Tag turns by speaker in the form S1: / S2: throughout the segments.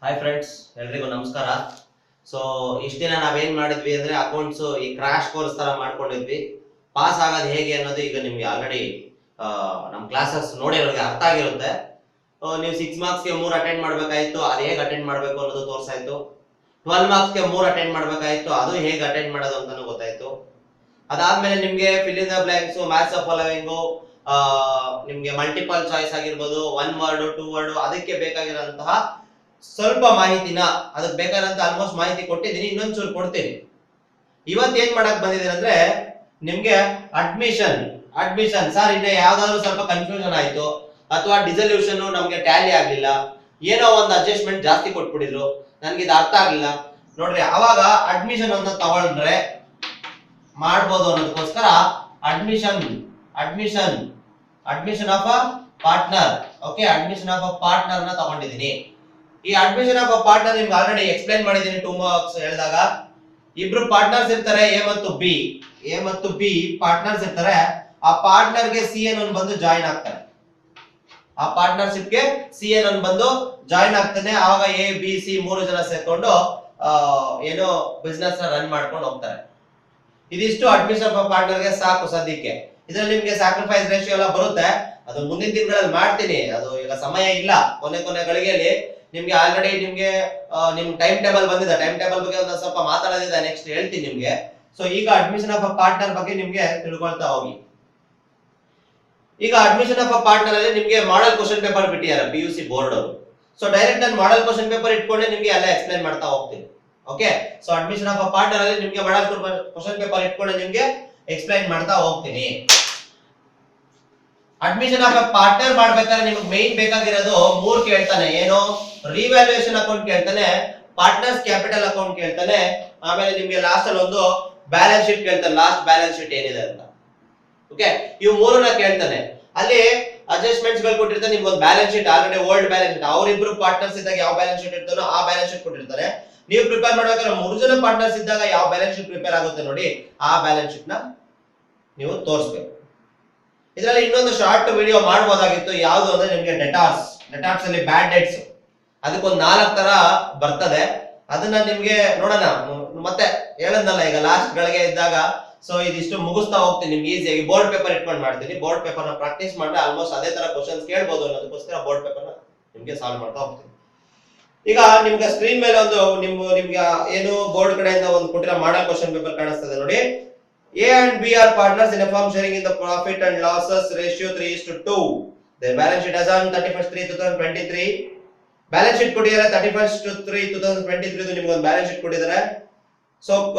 S1: Hi friends, ಎಲ್ರಿಗೂ ನಮಸ್ಕಾರ. So ಇಷ್ಟ ದಿನ ನಾವೇನ್ ಮಾಡಿದ್ವಿ ಅಂದ್ರೆ ಅಕೌಂಟ್ಸ್ ಈ ಕ್ರಾಶ್ ಕೋರ್ಸ್ ತರ ಮಾಡ್ಕೊಂಡಿದ್ವಿ. ಪಾಸ್ ಆಗೋದು ಹೇಗೆ ಅನ್ನೋದು ಈಗ ನಿಮ್ಗೆ ಆಲ್ರೆಡಿ ನಮ್ಮ ಕ್ಲಾಸಸ್ ನೋಡಿರೋರಿಗೆ ಅರ್ಥ ಆಗಿರುತ್ತೆ. ನೀವು 6 ಮಾರ್ಕ್ಸ್ಗೆ 3 ಅಟೆಂಡ್ ಮಾಡ್ಬೇಕಾಯ್ತು, ಅದು ಹೇಗೆ ಅಟೆಂಡ್ ಮಾಡಬೇಕು ಅನ್ನೋದು ತೋರಿಸಾಯ್ತು. 12 ಮಾರ್ಕ್ಸ್ಗೆ 3 ಅಟೆಂಡ್ ಮಾಡ್ಬೇಕಾಯ್ತು, ಅದು ಹೇಗೆ ಅಟೆಂಡ್ ಮಾಡೋದು ಅಂತಾನು ಗೊತ್ತಾಯ್ತು. ಅದಾದ್ಮೇಲೆ ನಿಮ್ಗೆ fill in the blanks, maths of following, ನಿಮ್ಗೆ ಮಲ್ಟಿಪಲ್ ಚಾಯ್ಸ್ ಆಗಿರ್ಬೋದು, 1 ವರ್ಡ್ 2 ವರ್ಡ್, ಅದಕ್ಕೆ ಬೇಕಾಗಿರೋಂತಹ ಸ್ವಲ್ಪ ಮಾಹಿತಿನ, ಅದಕ್ಕೆ ಬೇಕಾದಂತ ಆಲ್ಮೋಸ್ಟ್ ಮಾಹಿತಿ ಕೊಟ್ಟಿದ್ದೀನಿ, ಇನ್ನೊಂಚೂರು ಕೊಡ್ತೀನಿ. ಇವತ್ತು ಏನ್ ಮಾಡಕ್ ಬಂದಿದ್ದೀನಿ ಅಂದ್ರೆ ನಿಮ್ಗೆ ಅಡ್ಮಿಷನ್ ಸರ್ ಇದೆ ಯಾವ್ದಾದ್ರು ಸ್ವಲ್ಪ ಕನ್ಫ್ಯೂಷನ್ ಆಯ್ತು, ಅಥವಾ ಡಿಸಲ್ಯೂಷನ್ ನಮ್ಗೆ ಟ್ಯಾಲಿ ಆಗ್ಲಿಲ್ಲ, ಏನೋ ಒಂದು ಅಡ್ಜಸ್ಟ್ಮೆಂಟ್ ಜಾಸ್ತಿ ಕೊಟ್ಬಿಟ್ಟಿದ್ರು, ನನ್ಗೆ ಇದು ಅರ್ಥ ಆಗ್ಲಿಲ್ಲ ನೋಡ್ರಿ, ಅವಾಗ ಅಡ್ಮಿಷನ್ ಅಂತ ತಗೊಂಡ್ರೆ ಮಾಡ್ಬೋದು ಅನ್ನೋದಕ್ಕೋಸ್ಕರ admission of a partner. Okay, admission of a partner ನ ತಗೊಂಡಿದ್ದೀನಿ. ಈ ಅಡ್ಮಿಷನ್ ಆಫ್ ಅ ಪಾರ್ಟ್ನರ್ ನಿಮ್ಗೆ ಆಲ್ರೆಡಿ ಎಕ್ಸ್ಪ್ಲೈನ್ ಮಾಡಿದ್ದೀನಿ 2 ಮಾರ್ಕ್ಸ್ ಹೇಳಿದಾಗ. ಇಬ್ರು ಪಾರ್ಟ್ನರ್ಸ್ ಇರ್ತಾರೆ, ಎ ಮತ್ತು ಬಿ ಪಾರ್ಟ್ನರ್ಸ್ ಇರ್ತಾರೆ. ಆ ಪಾರ್ಟ್ನರ್ ಗೆ CN1 ಬಂದು ಜಾಯಿನ್ ಆಗ್ತಾರೆ. ಆ ಪಾರ್ಟ್ನರ್ಶಿಪ್ ಗೆ CN1 ಬಂದು ಜಾಯಿನ್ ಆಗ್ತಾನೆ. ಆವಾಗ ABC 3 ಜನ ಸೇರ್ಕೊಂಡು ಏನೋ ಬಿಸ್ನೆಸ್ ನ ರನ್ ಮಾಡ್ಕೊಂಡು ಹೋಗ್ತಾರೆ. ಇದಿಷ್ಟು ಅಡ್ಮಿಷನ್ ಆಫ್ ಅ ಪಾರ್ಟ್ನರ್ ಗೆ ಸಾಕು ಸದ್ಯಕ್ಕೆ. ಇದ್ರಲ್ಲಿ ನಿಮ್ಗೆ ಸ್ಯಾಕ್ರಿಫೈಸ್ ರೇಷಿಯೋ ಎಲ್ಲ ಬರುತ್ತೆ, ಅದು ಮುಂದಿನ ದಿನಗಳಲ್ಲಿ ಮಾಡ್ತೀನಿ, ಅದು ಈಗ ಸಮಯ ಇಲ್ಲ. ಕೊನೆ ಗಳಿಗೆಯಲ್ಲಿ ನಿಮ್ಗೆ ಆಲ್ರೆಡಿ ನಿಮ್ಗೆ ನಿಮ್ ಟೈಮ್ ಟೇಬಲ್ ಬಂದಿದೆ. ಟೈಮ್ ಟೇಬಲ್ ಬಗ್ಗೆ ಒಂದು ಸ್ವಲ್ಪ ಮಾತಾಡೋದಿದೆ, ನೆಕ್ಸ್ಟ್ ಹೇಳ್ತೀನಿ ನಿಮ್ಗೆ. ಸೊ ಈಗ ಅಡ್ಮಿಷನ್ ಆಫ್ ಅ ಪಾರ್ಟ್ನರ್ ಬಗ್ಗೆ ನಿಮ್ಗೆ ತಿಳ್ಕೊಳ್ತಾ ಹೋಗಿ. ಈಗ ಅಡ್ಮಿಷನ್ ಆಫ್ ಅ ಪಾರ್ಟ್ನರ್ ಅಲ್ಲಿ ನಿಮ್ಗೆ ಮಾಡೆಲ್ ಕ್ವಶನ್ ಪೇಪರ್ ಬಿಟ್ಟಿದ್ದಾರೆ PUC ಬೋರ್ಡ್ ಅವರು. ಸೊ ಡೈರೆಕ್ಟ್ ನಾನು ಮಾಡೆಲ್ ಕ್ವಶನ್ ಪೇಪರ್ ಇಟ್ಕೊಂಡೆ ನಿಮ್ಗೆ ಎಲ್ಲ ಎಕ್ಸ್ಪ್ಲೈನ್ ಮಾಡ್ತಾ ಹೋಗ್ತೀನಿ. Okay, so admission of a partner ಅಲ್ಲಿ ನಿಮ್ಗೆ ಮಾಡೆಲ್ ಕ್ವಶನ್ ಪೇಪರ್ ಇಟ್ಕೊಂಡೆ ನಿಮ್ಗೆ ಎಕ್ಸ್ಪ್ಲೈನ್ ಮಾಡ್ತಾ ಹೋಗ್ತೀನಿ. ಅಡ್ಮಿಷನ್ ಆಫ್ ಅ ಪಾರ್ಟ್ನರ್ ಮಾಡ್ಬೇಕಾದ್ರೆ ನಿಮಗೆ ಮೇನ್ ಬೇಕಾಗಿರೋದು 3 ಕೇಳ್ತಾನೆ. ಏನು? ರಿವ್ಯಾಲ್ಯೂಯೇಷನ್ ಅಕೌಂಟ್ ಕೇಳ್ತಾನೆ, ಪಾರ್ಟ್ನರ್ಸ್ ಕ್ಯಾಪಿಟಲ್ ಅಕೌಂಟ್ ಕೇಳ್ತಾನೆ, ಆಮೇಲೆ ನಿಮ್ಗೆ ಲಾಸ್ಟ್ ಅಲ್ಲಿ ಒಂದು ಬ್ಯಾಲೆನ್ಸ್ ಶೀಟ್ ಕೇಳ್ತಾನೆ, ಲಾಸ್ಟ್ ಬ್ಯಾಲೆನ್ಸ್ ಶೀಟ್ ಏನಿದೆ ಅಂತ. ಓಕೆ, ಇವು 3ನ ಕೇಳ್ತಾನೆ. ಅಲ್ಲಿ ಅಡ್ಜಸ್ಟ್ಮೆಂಟ್ಸ್ ಗಳು ಕೊಟ್ಟಿರ್ತಾನೆ. ನಿಮ್ಗೆ ಒಂದು balance sheet already old balance sheet, ಅವರಿಬ್ರು ಪಾರ್ಟ್ನರ್ಸ್ ಇದ್ದಾಗ ಯಾವ ಬ್ಯಾಲೆನ್ಸ್ ಶೀಟ್ ಇರ್ತಾನೋ ಆ ಬ್ಯಾಲೆನ್ಸ್ ಶೀಟ್ ಕೊಟ್ಟಿರ್ತಾರೆ. ನೀವು ಪ್ರಿಪೇರ್ ಮಾಡ್ಬೇಕಾದ್ರೆ 3 ಜನ ಪಾರ್ಟ್ನರ್ಸ್ ಇದ್ದಾಗ ಯಾವ ಬ್ಯಾಲೆನ್ಸ್ ಶೀಟ್ ಪ್ರಿಪೇರ್ ಆಗುತ್ತೆ ನೋಡಿ, ಆ ಬ್ಯಾಲೆನ್ಸ್ ಶೀಟ್ ನ ನೀವು ತೋರಿಸಬೇಕು. ಇದರಲ್ಲಿ ಇನ್ನೊಂದು ಶಾರ್ಟ್ ವಿಡಿಯೋ ಮಾಡಬಹುದಾಗಿತ್ತು. ಯಾವುದು ಅಂದ್ರೆ ನಿಮ್ಗೆ ಡೆಟಾರ್ಸ್ ಅಲ್ಲಿ ಬ್ಯಾಡ್ ಡೇಟ್ಸ್, ಅದಕ್ಕೊಂದು 4 ತರ ಬರ್ತದೆ. ಅದನ್ನ ನಿಮ್ಗೆ ನೋಡೋಣ. ಮತ್ತೆ ಹೇಳದ್ನಲ್ಲ ಈಗ ಲಾಸ್ಟ್ ಗಳಿಗೆ ಇದ್ದಾಗ. ಸೊ ಇದಿಷ್ಟು ಮುಗಿಸ್ತಾ ಹೋಗ್ತೀನಿ. ನಿಮ್ಗೆ ಈಸಿಯಾಗಿ ಬೋರ್ಡ್ ಪೇಪರ್ ಇಟ್ಕೊಂಡು ಮಾಡ್ತೀನಿ. ಬೋರ್ಡ್ ಪೇಪರ್ ನ ಪ್ರಾಕ್ಟೀಸ್ ಮಾಡಿದ್ರೆ ಆಲ್ಮೋಸ್ಟ್ ಅದೇ ತರ ಕ್ವಶನ್ಸ್ ಕೇಳ್ಬೋದು ಅನ್ನೋದಕ್ಕೋಸ್ಕರ ಬೋರ್ಡ್ ಪೇಪರ್ ನ ನಿಮ್ಗೆ ಸಾಲ್ವ್ ಮಾಡ್ತಾ ಹೋಗ್ತೀನಿ. ಈಗ ನಿಮ್ಗೆ ಸ್ಕ್ರೀನ್ ಮೇಲೆ ಒಂದು ನಿಮ್ಗೆ ಏನು ಬೋರ್ಡ್ ಕಡೆಯಿಂದ ಒಂದು ಕೊಟ್ಟಿರೋ ಮಾಡೆಲ್ ಕ್ವಶನ್ ಪೇಪರ್ ಕಾಣಿಸ್ತದೆ ನೋಡಿ. A and B are partners in a firm sharing in the profit and losses ratio 3:2. Their balance sheet as on 31/3/2023. Balance sheet ಕೊಟ್ಟಿದ್ದಾರೆ 31/3/2023 ನಿಮಗೆ ಒಂದು ಬ್ಯಾಲೆನ್ಸ್ ಶೀಟ್ ಕೊಟ್ಟಿದ್ದಾರೆ. ಸೊ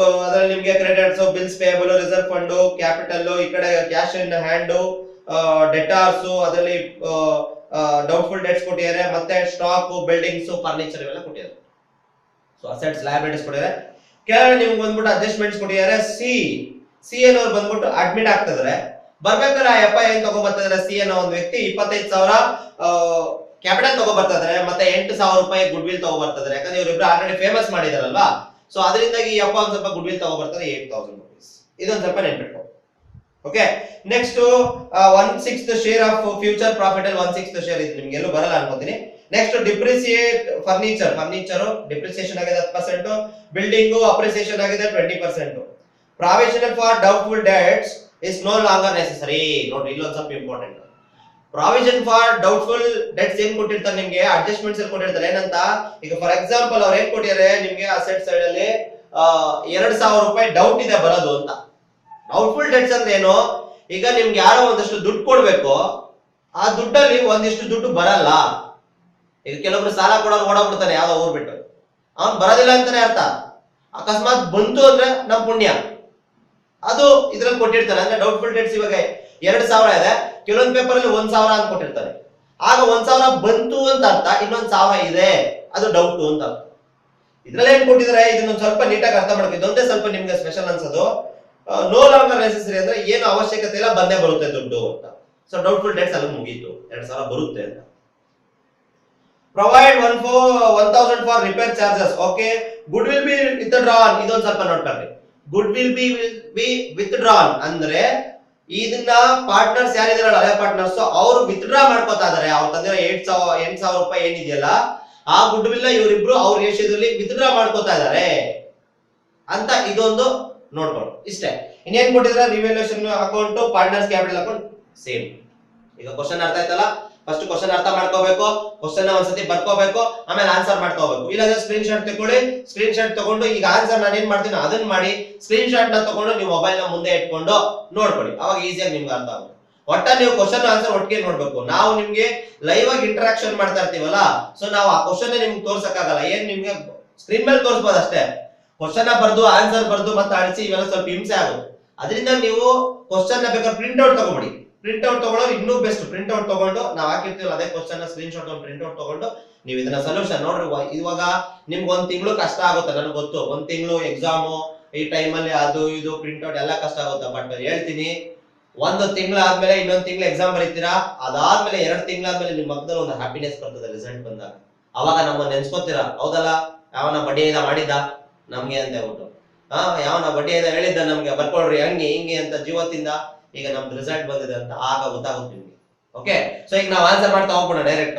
S1: ಅದರಲ್ಲಿ ನಿಮಗೆ credits, bills payable, reserve fund, capital, ಈ ಕಡೆ cash in hand, ಡೆಟಾರ್ಸ್, ಅದರಲ್ಲಿ doubtful debts ಕೊಟ್ಟಿದ್ದಾರೆ, ಮತ್ತೆ ಸ್ಟಾಕ್, ಬಿಲ್ಡಿಂಗ್ಸ್, ಫರ್ನಿಚರ್ ಇವೆಲ್ಲ ಕೊಟ್ಟಿದ್ದಾರೆ. ಸೊ ಅಸೆಟ್ಸ್, ಲಯಬಿಲಿಟೀಸ್ ಕೊಟ್ಟಿದ್ದಾರೆ. ಕೆಳಗಡೆ ನಿಮ್ಗೆ ಬಂದ್ಬಿಟ್ಟು ಅಡ್ಜಸ್ಟ್ಮೆಂಟ್ಸ್ ಕೊಟ್ಟಿದ್ದಾರೆ. CN ಅವ್ರು ಬಂದ್ಬಿಟ್ಟು ಅಡ್ಮಿಟ್ ಆಗ್ತಿದ್ರೆ ಬರ್ಬೇಕಾದ್ರೆ ಆ FI ಏನ್ ತಗೊಂಡ್ಬರ್ತಿದ್ರೆ, CN ಒಂದು ವ್ಯಕ್ತಿ 25,000 ಕ್ಯಾಪಿಟಲ್ ತಗೊಂಡ್ಬರ್ತಿದ್ರೆ, ಮತ್ತೆ 8,000 ರೂಪಾಯಿ ಗುಡ್ ವಿಲ್ ತಗೊಂಡ್ಬರ್ತಿದ್ರೆ. ಯಾಕಂದ್ರೆ ಇವರಿಬ್ರು ಆಲ್ರೆಡಿ ಫೇಮಸ್ ಮಾಡಿದಾರಲ್ವಾ. ಸೊ ಅದರಿಂದಾಗಿ ಈ ಒಂದ್ ಸ್ವಲ್ಪ ಗುಡ್ ವಿಲ್ ತಗೊಂಡ್ಬರ್ತಾರೆ 8,000 rupees. ಇದೊಂದು ಸ್ವಲ್ಪ ನೆನ್ಪಿಟ್ಕೊ. Okay, next 1/6 share of future profit ಅಲ್ಲಿ 1/6 ಶೇರ್ ಇದು ನಿಮ್ಗೆ ಎಲ್ಲೂ ಬರಲ್ಲ ಅನ್ಕೋತೀನಿ. ನೆಕ್ಸ್ಟ್ ಡಿಪ್ರಿಸಿಯೇಟ್ ಫರ್ನಿಚರ್ ಡಿಪ್ರಿಸಿಯೇಷನ್ ಆಗಿದೆ 10%, ಬಿಲ್ಡಿಂಗ್ ಅಪ್ರಿಸಿಯೇಷನ್ ಆಗಿದೆ 20%. Provisional for doubtful debts is no longer necessary. ನೋಡಿ ಇಲ್ಲೊಂದು ಸ್ವಲ್ಪ important. Provision for doubtful debts ಏನ್ ಕೊಟ್ಟಿರ್ತಾರೆ ನಿಮ್ಗೆ, ಅಡ್ಜಸ್ಟ್ಮೆಂಟ್ಸ್ ಅಲ್ಲಿ ಕೊಟ್ಟಿರ್ತಾರೆ. ಏನಂತ, ಈಗ ಫಾರ್ ಎಕ್ಸಾಂಪಲ್ ಅವ್ರು ಏನ್ ಕೊಟ್ಟಿದ್ದಾರೆ ನಿಮ್ಗೆ ಅಸೆಟ್ ಸೈಡ್ ಅಲ್ಲಿ 2,000 ರೂಪಾಯಿ ಡೌಟ್ ಇದೆ ಬರೋದು ಅಂತ. ಡೌಟ್ಫುಲ್ ಡೆಟ್ಸ್ ಅಂದ್ರೆ ಏನು, ಈಗ ನಿಮ್ಗೆ ಯಾರೋ ಒಂದಷ್ಟು ದುಡ್ಡು ಕೊಡ್ಬೇಕು, ಆ ದುಡ್ಡಲ್ಲಿ ಒಂದಿಷ್ಟು ದುಡ್ಡು ಬರಲ್ಲ. ಈಗ ಕೆಲವೊಬ್ರು ಸಾಲ ಕೊಡೋರು ಓಡೋಗ್ಬಿಡ್ತಾನೆ ಯಾವ್ದೋ ಊರ್ ಬಿಟ್ಟು, ಅವ್ನ್ ಬರೋದಿಲ್ಲ ಅಂತಾನೆ ಅರ್ಥ. ಅಕಸ್ಮಾತ್ ಬಂತು ಅಂದ್ರೆ ನಮ್ ಪುಣ್ಯ. ಅದು ಇದ್ರಲ್ಲಿ ಕೊಟ್ಟಿರ್ತಾರೆ. ಅಂದ್ರೆ ಡೌಟ್ಫುಲ್ ಡೆಟ್ಸ್ ಇವಾಗ 2,000 ಇದೆ, ಕೆಲವೊಂದು ಪೇಪರ್ ಅಲ್ಲಿ 1,000 ಅಂತ ಕೊಟ್ಟಿರ್ತಾರೆ. ಆಗ 1,000 ಬಂತು ಅಂತ ಅರ್ಥ, ಇನ್ನೊಂದು 1,000 ಇದೆ, ಅದು ಡೌಟ್ ಅಂತ ಅರ್ಥ. ಇದ್ರಲ್ಲಿ ಏನ್ ಕೊಟ್ಟಿದ್ದಾರೆ ಇದನ್ನ ಸ್ವಲ್ಪ ನೀಟಾಗಿ ಅರ್ಥ ಮಾಡ್ಬೇಕು. ಇದೊಂದೇ ಸ್ವಲ್ಪ ನಿಮ್ಗೆ ಸ್ಪೆಷಲ್ ಅನ್ಸೋದು. ನೋ ಲಾಂಗರ್ ನೆಸೆಸರಿ ಅಂದ್ರೆ ಏನು ಅವಶ್ಯಕತೆ ಇಲ್ಲ, ಬಂದೇ ಬರುತ್ತೆ ದುಡ್ಡು ಅಂತ. ಸೊ ಡೌಟ್ಫುಲ್ ಡೆಟ್ಸ್ ಅಲ್ಲಿ ಮುಗೀತು, 2,000 ಬರುತ್ತೆ ಅಂತ. Provide 1,000 for repair charges. Okay, good will be withdrawn. ಇದೊಂದು ಸ್ವಲ್ಪ ನೋಡ್ಕೊಳ್ಳಿ. ಗುಡ್ ವಿಲ್ ಬಿ ವಿತ್ಡ್ರಾನ್ ಅಂದ್ರೆ ಇದನ್ನ ಪಾರ್ಟ್ನರ್ಸ್ ಯಾರಿದಾರಲ್ಲ ಹಳೆ ಪಾರ್ಟ್ನರ್ಸ್ ಅವರು ವಿತ್ಡ್ರಾ ಮಾಡ್ಕೋತಾ ಇದಾರೆ. ಅವ್ರು ತಂದಿರೋ 8,000 ರೂಪಾಯಿ ಏನಿದೆಯಲ್ಲ ಆ ಗುಡ್ ವಿಲ್ ಇವರಿಬ್ರು ಅವ್ರ ರೇಷಿಯೋದಲ್ಲಿ ವಿತ್ಡ್ರಾ ಮಾಡ್ಕೋತಾ ಇದಾರೆ ಅಂತ ಇದೊಂದು ನೋಡ್ಕೊಂಡು ಇಷ್ಟೇ. ಇನ್ನೇನ್ ಕೊಟ್ಟಿದ್ರೆ revaluation account, partners capital account same. ಈಗ ಕ್ವಶನ್ ಅರ್ಥ ಆಯ್ತಲ್ಲ? ಫಸ್ಟ್ ಕ್ವಶನ್ ಅರ್ಥ ಮಾಡ್ಕೋಬೇಕು, ಕ್ವಶನ್ ಒಂದ್ಸತಿ ಬರ್ಕೋಬೇಕು, ಆಮೇಲೆ ಆನ್ಸರ್ ಮಾಡ್ಕೋಬೇಕು. ಇಲ್ಲಾಂದ್ರೆ ಸ್ಕ್ರೀನ್ ಶಾಟ್ ತಗೊಳ್ಳಿ, ಸ್ಕ್ರೀನ್ ಶಾಟ್ ತಗೊಂಡು ಈಗ ಆನ್ಸರ್ ನಾನು ಏನ್ ಮಾಡ್ತೀನಿ ಅದನ್ನ ಮಾಡಿ ಸ್ಕ್ರೀನ್ ಶಾಟ್ ನ ತಗೊಂಡು ನೀವು ಮೊಬೈಲ್ ನ ಮುಂದೆ ಇಟ್ಕೊಂಡು ನೋಡ್ಕೊಳ್ಳಿ. ಅವಾಗ ಈಸಿಯಾಗಿ ನಿಮ್ಗೆ ಅರ್ಥ ಆಗುತ್ತೆ. ಒಟ್ಟ ನೀವು ಕ್ವಶನ್ ಆನ್ಸರ್ ಒಟ್ಟಿಗೆ ನೋಡ್ಬೇಕು. ನಾವು ನಿಮ್ಗೆ ಲೈವ್ ಆಗಿ ಇಂಟರಾಕ್ಷನ್ ಮಾಡ್ತಾ ಇರ್ತೀವಲ್ಲ, ಸೊ ನಾವು ಆ ಕ್ವಶನ್ ನಿಮ್ಗೆ ತೋರ್ಸಕ್ಕಾಗಲ್ಲ. ಏನ್ ನಿಮ್ಗೆ ಸ್ಕ್ರೀನ್ ಮೇಲೆ ತೋರಿಸಬಹುದು ಅಷ್ಟೇ. ಕ್ವಶನ್ ಬರ್ದು ಆನ್ಸರ್ ಬರ್ದು ಮತ್ತೆ ಅಳಿಸಿ ಇವೆಲ್ಲ ಸ್ವಲ್ಪ ಹಿಂಸೆ ಆಗುತ್ತೆ. ಅದರಿಂದ ನೀವು ಕ್ವಶನ್ ನ ಬೇಕಾದ್ರೆ ಪ್ರಿಂಟ್ ಔಟ್ ತಗೊಂಬಿಡಿ. ಪ್ರಿಂಟ್ ಔಟ್ ತಗೊಳ್ಳೋರು ಇನ್ನೂ ಬೆಸ್ಟ್. ಪ್ರಿಂಟ್ ಔಟ್ ತಗೊಂಡು ನಾವು ಹಾಕಿರ್ತೀವಲ್ಲ ಅದೇ ಕ್ವಶನ್ ಸ್ಕ್ರೀನ್ ಶಾಟ್ ಒಂದು ಪ್ರಿಂಟ್ ಔಟ್ ತಗೊಂಡು ನೀವು ಇದನ್ನ ಸೊಲ್ಯೂಷನ್ ನೋಡ್ರಿ. ಇವಾಗ ನಿಮ್ಗೆ ಒಂದ್ ತಿಂಗಳು ಕಷ್ಟ ಆಗುತ್ತೆ, ನನಗೆ ಗೊತ್ತು. ಒಂದ್ ತಿಂಗಳು ಎಕ್ಸಾಮು ಈ ಟೈಮಲ್ಲಿ ಅದು ಇದು ಪ್ರಿಂಟ್ ಔಟ್ ಎಲ್ಲ ಕಷ್ಟ ಆಗುತ್ತೆ. ಬಟ್ ಹೇಳ್ತೀನಿ, ಒಂದು ತಿಂಗಳಾದ್ಮೇಲೆ ಇನ್ನೊಂದು ತಿಂಗಳು ಎಕ್ಸಾಮ್ ಬರೀತೀರಾ, ಅದಾದ್ಮೇಲೆ 2 ತಿಂಗಳಾದ್ಮೇಲೆ ನಿಮ್ಮ ಮಕ್ಕದಲ್ಲಿ ಒಂದು ಹ್ಯಾಪಿನೆಸ್ ಬರ್ತದೆ ರಿಸಲ್ಟ್ ಬಂದಾಗ. ಅವಾಗ ನಮ್ಮನ್ನ ನೆನ್ಸ್ಕೊತೀರಾ, ಹೌದಲ್ಲ, ಯಾವನ ಬಡ್ಡಿ ಮಾಡಿದ್ದ ನಮ್ಗೆ ಅಂತ ಹೇಳ್ಬಿಟ್ಟು, ಯಾವನ ಬಡ್ಡಿ ಹೇಳಿದ್ದ ನಮ್ಗೆ ಬರ್ಕೊಳ್ರಿ ಹಂಗೆ ಹಿಂಗೆ ಅಂತ ಜೀವತ್ತಿಂದ ಈಗ ನಮ್ದು ರಿಸಲ್ಟ್ ಬಂದಿದೆ ಅಂತ ಆಗ ಗೊತ್ತಾಗುತ್ತೆ ನಿಮ್ಗೆ. ಓಕೆ, ಸೊ ಈಗ ನಾವು ಆನ್ಸರ್ ಮಾಡ್ತಾ ಹೋಗ್ಬೋಣ. ಡೈರೆಕ್ಟ್